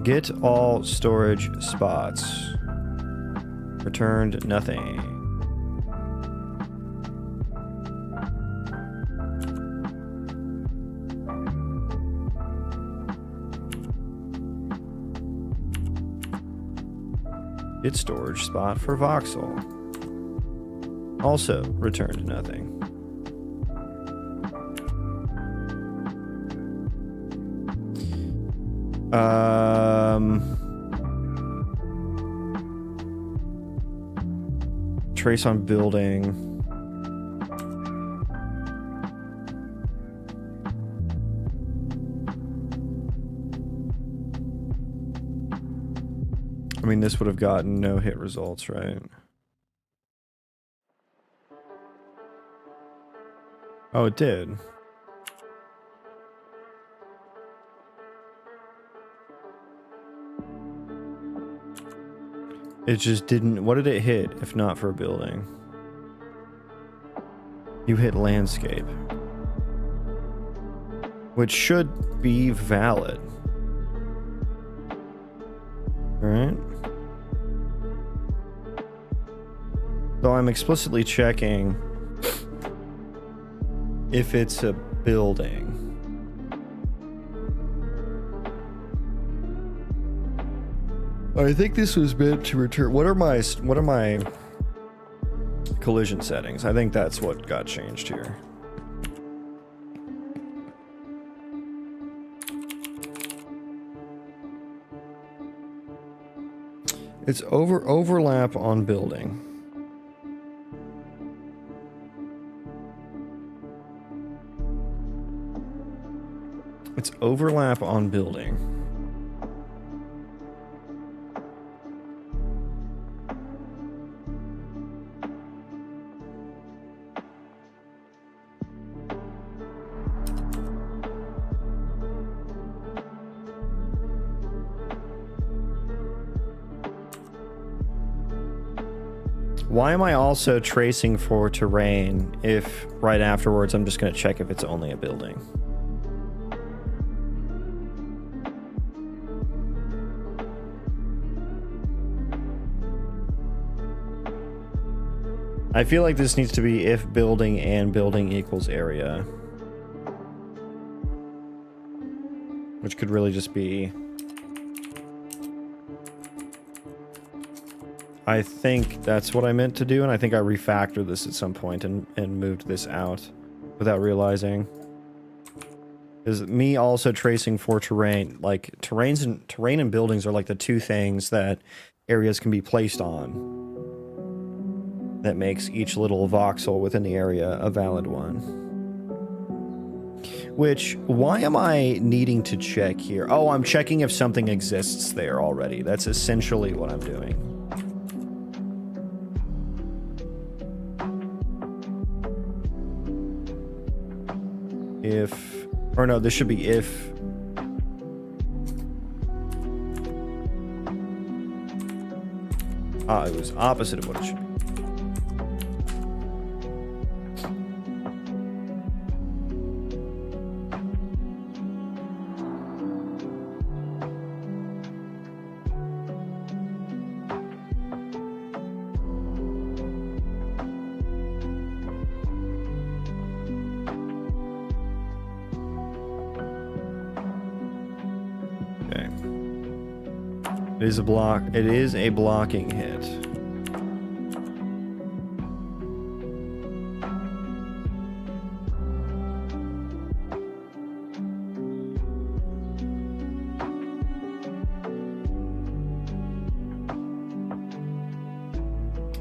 Get all storage spots. Returned nothing. Its storage spot for voxel. Also returned nothing. Trace on building. I mean, this would have gotten no hit results, right? Oh, it did. It just didn't. What did it hit if not for building? You hit landscape, which should be valid. Alright. So I'm explicitly checking if it's a building. I think this was meant to return. What are my collision settings? I think that's what got changed here. It's overlap on building. It's overlap on building. Why am I also tracing for terrain if right afterwards I'm just going to check if it's only a building? I feel like this needs to be if building and building equals area. Which could really just be... I think that's what I meant to do, and I think I refactored this at some point and moved this out without realizing. Is me also tracing for terrain, like terrain and buildings are like the two things that areas can be placed on. That makes each little voxel within the area a valid one. Which, why am I needing to check here? Oh, I'm checking if something exists there already. That's essentially what I'm doing. If, or no, this should be if. Ah, it was opposite of what it should be. It is a block. It is a blocking hit.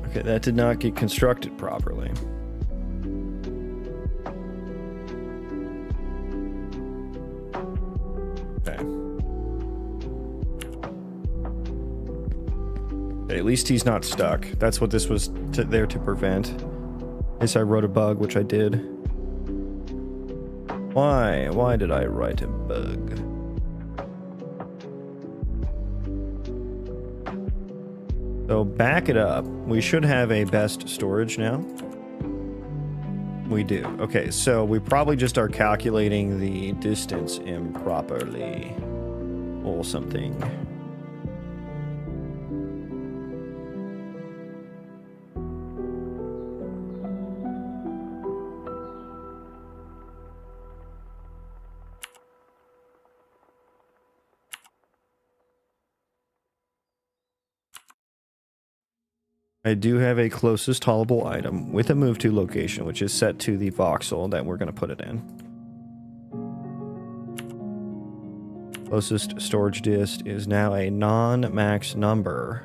Okay, that did not get constructed properly. At least he's not stuck. That's what this was there to prevent. Yes, I wrote a bug, which I did. Why? Why did I write a bug? So back it up. We should have a best storage now. We do. Okay, so we probably just are calculating the distance improperly or something. I do have a closest tolerable item with a move to location, which is set to the voxel that we're going to put it in. Closest storage disk is now a non-max number.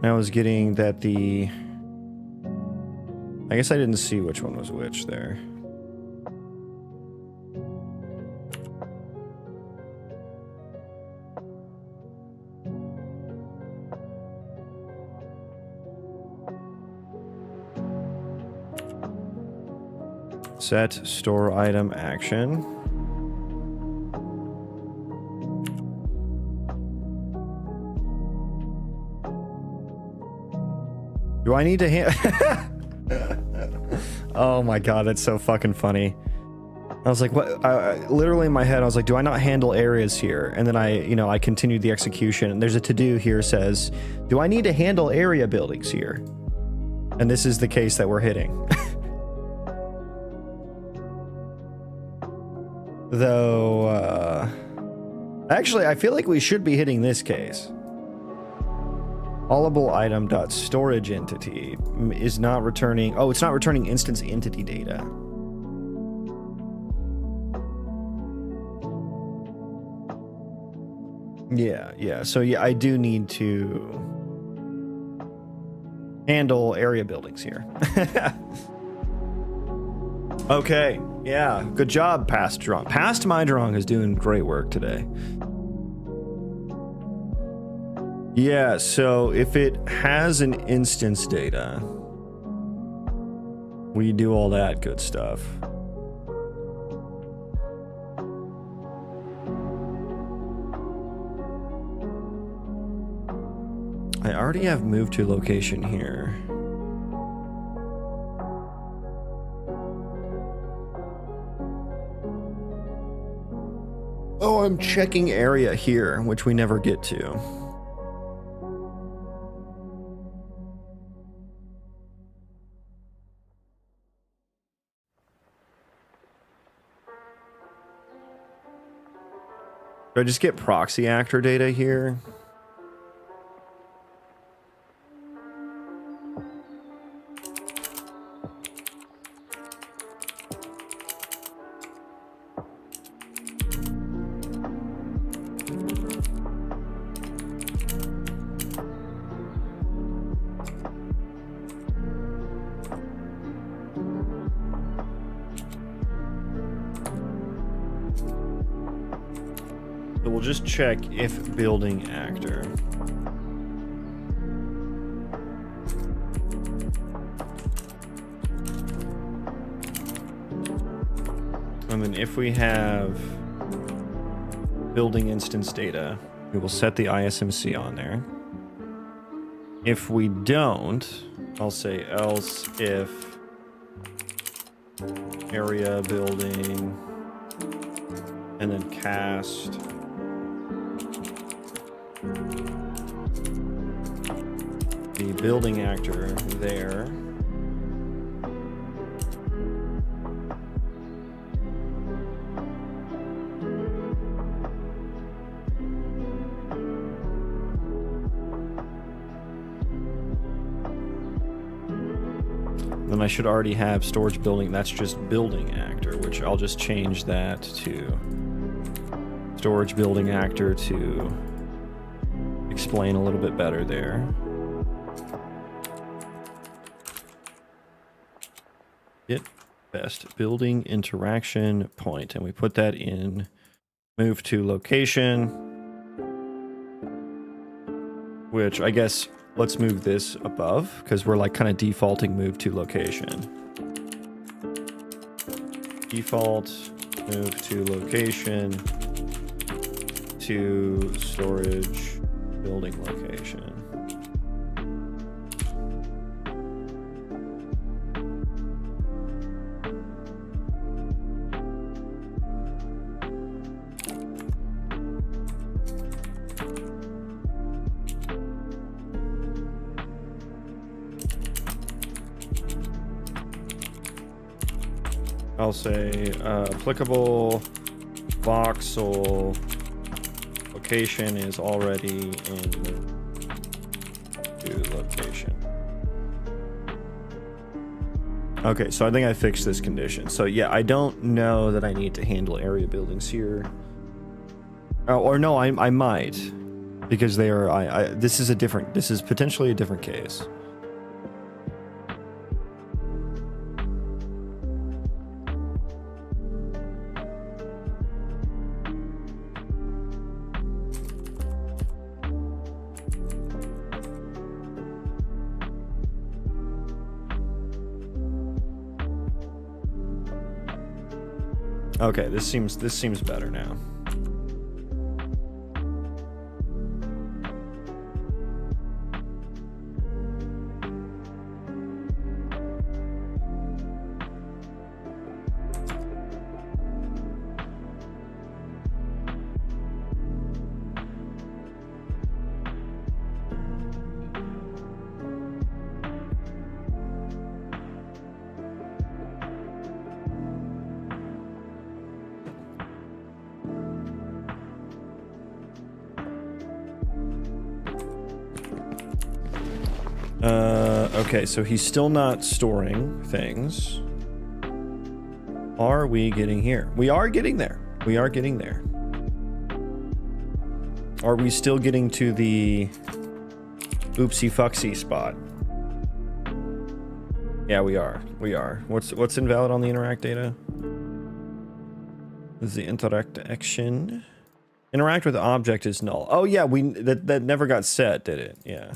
I was getting that the... I guess I didn't see which one was which there. Set store item action. Do I need to Oh my god, that's so fucking funny. I was like, what? Literally in my head, I was like, do I not handle areas here? And then I continued the execution. And there's a to-do here says, do I need to handle area buildings here? And this is the case that we're hitting. Though, actually, I feel like we should be hitting this case. Allable item.storage entity is not returning... Oh, it's not returning instance entity data. Yeah. So, yeah, I do need to handle area buildings here. Okay. Yeah. Good job, Past Drunk. Past My Drunk is doing great work today. Yeah, so if it has an instance data, we do all that good stuff. I already have moved to location here. Oh, I'm checking area here, which we never get to. Do I just get proxy actor data here? So we'll just check if building actor. And then if we have building instance data, we will set the ISMC on there. If we don't, I'll say else if area building and then cast the building actor there. Then I should already have storage building. That's just building actor, which I'll just change that to storage building actor to explain a little bit better there. Get best building interaction point, and we put that in move to location, which I guess let's move this above because we're like kind of defaulting move to location. Default move to location to storage building location. I'll say applicable voxel location is already in to location. Okay, so I think I fixed this condition. So yeah, I don't know that I need to handle area buildings here. Or no, I might, because they are. This is a different. This is potentially a different case. Okay, this seems better now. Okay, so he's still not storing things. Are we getting here? We are getting there. We are getting there. Are we still getting to the oopsie fucksy spot? Yeah, we are. We are. What's invalid on the interact data? Is the interact action? Interact with object is null. Oh yeah, that never got set, did it? Yeah.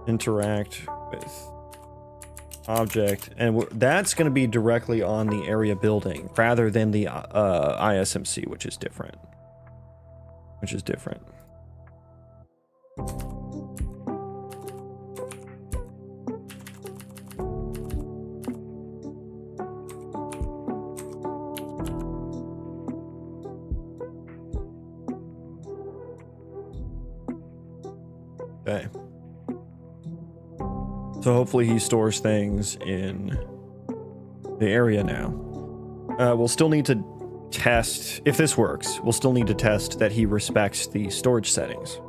Interact with object, and that's going to be directly on the area building rather than the ISMC, which is different. Okay. So hopefully he stores things in the area now. We'll still need to test, if this works, we'll still need to test that he respects the storage settings.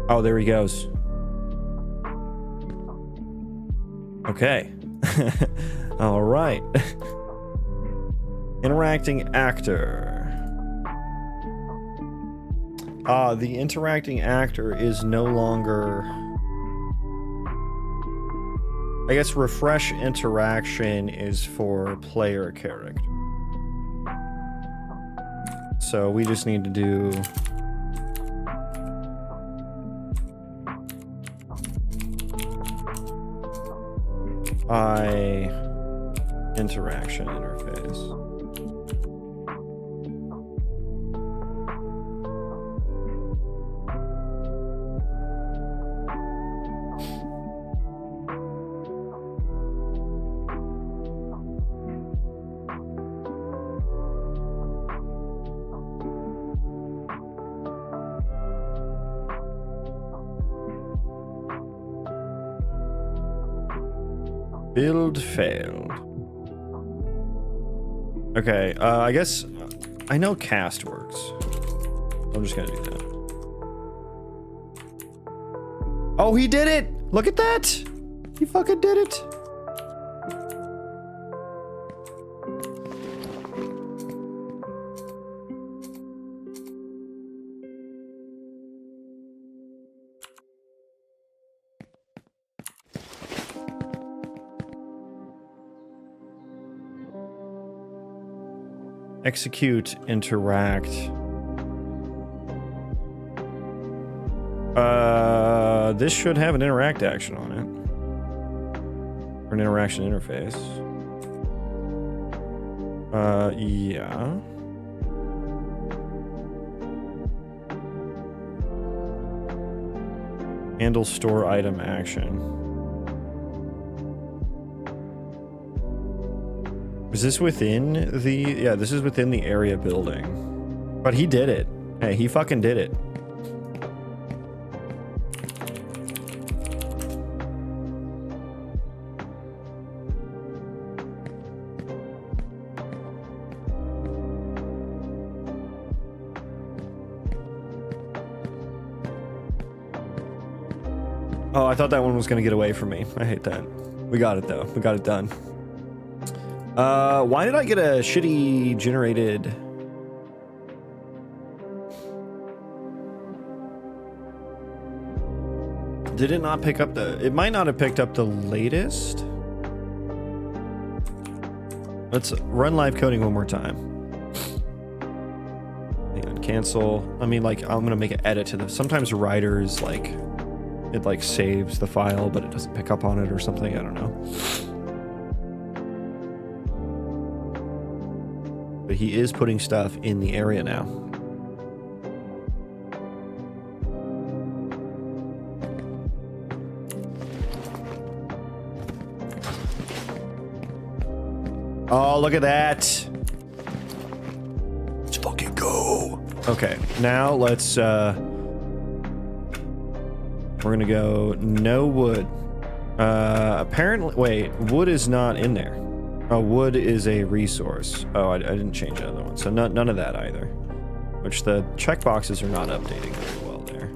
Oh, there he goes. Okay. All right. Interacting actor. The interacting actor is no longer... I guess refresh interaction is for player character. So we just need to do... interaction interface. Build failed. Okay, I guess I know cast works. I'm just gonna do that. Oh, he did it! Look at that! He fucking did it! Execute, interact. This should have an interact action on it. Or an interaction interface. Yeah. Handle store item action. Is this within the... Yeah, this is within the area building. But he did it. Hey, he fucking did it. Oh, I thought that one was going to get away from me. I hate that. We got it, though. We got it done. Why did I get a shitty generated... Did it not pick up the... It might not have picked up the latest. Let's run live coding one more time. Hang on, cancel. I mean, like, I'm going to make an edit to the... Sometimes writers, like... It like saves the file, but it doesn't pick up on it or something. I don't know. But he is putting stuff in the area now. Oh, look at that. Let's fucking go. Okay, now let's we're gonna go no wood. Apparently, wait, wood is not in there. Oh, wood is a resource. Oh, I didn't change the other one, so none of that either. Which the checkboxes are not updating very well there.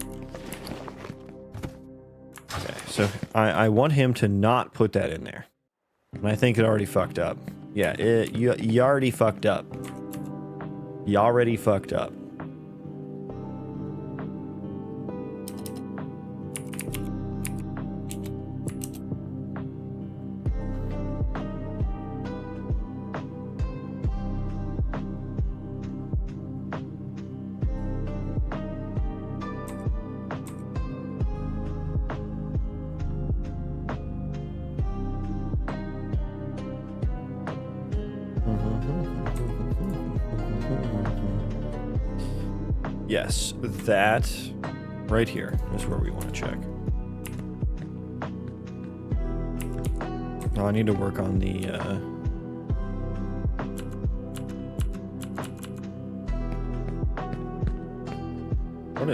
Okay, so I want him to not put that in there, and I think it already fucked up. Yeah, you already fucked up. You already fucked up. Yes, that right here is where we want to check. Oh, I need to work on the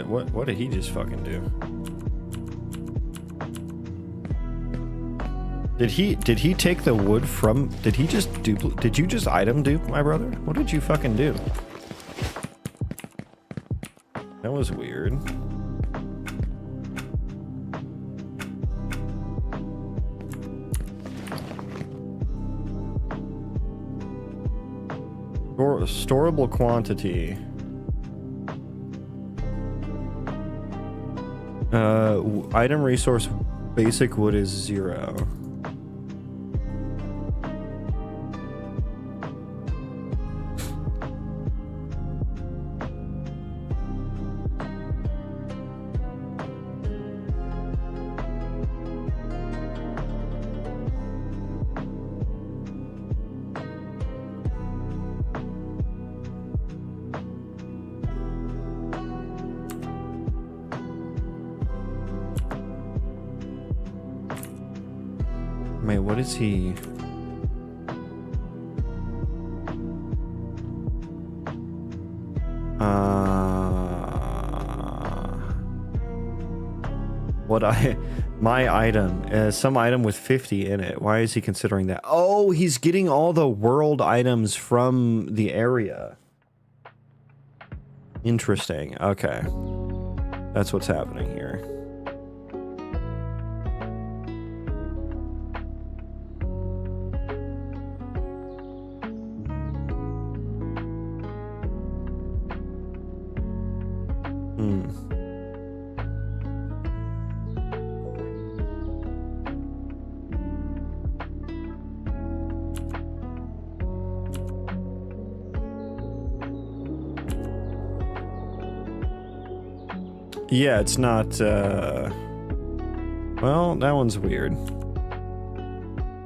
what did he just fucking do? Did he take the wood from... Did he just did you just item dupe my brother? What did you fucking do? That was weird. Storable quantity. Item resource basic wood is 0. Wait, what is he? My item, some item with 50 in it. Why is he considering that? Oh, he's getting all the world items from the area. Interesting. Okay. That's what's happening here. Yeah, it's not, well, that one's weird.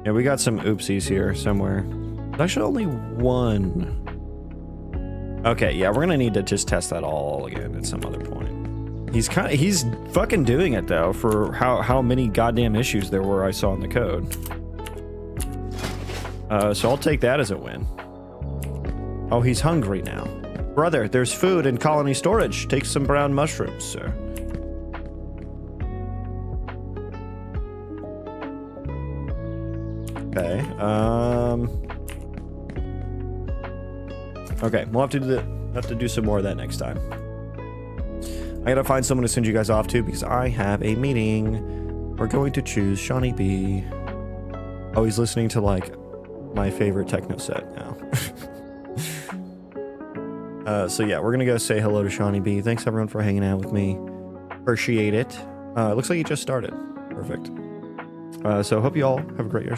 Yeah, we got some oopsies here somewhere. There's actually only one. Okay, yeah, we're gonna need to just test that all again at some other point. He's fucking doing it, though, for how many goddamn issues there were I saw in the code. So I'll take that as a win. Oh, he's hungry now. Brother, there's food in colony storage. Take some brown mushrooms, sir. Okay, okay, we'll have to do some more of that next time. I gotta find someone to send you guys off to because I have a meeting. We're going to choose Shawnee B. Oh, he's listening to like my favorite techno set now. So yeah, we're gonna go say hello to Shawnee B. Thanks everyone for hanging out with me. Appreciate it. It looks like you just started. Perfect. So hope you all have a great year.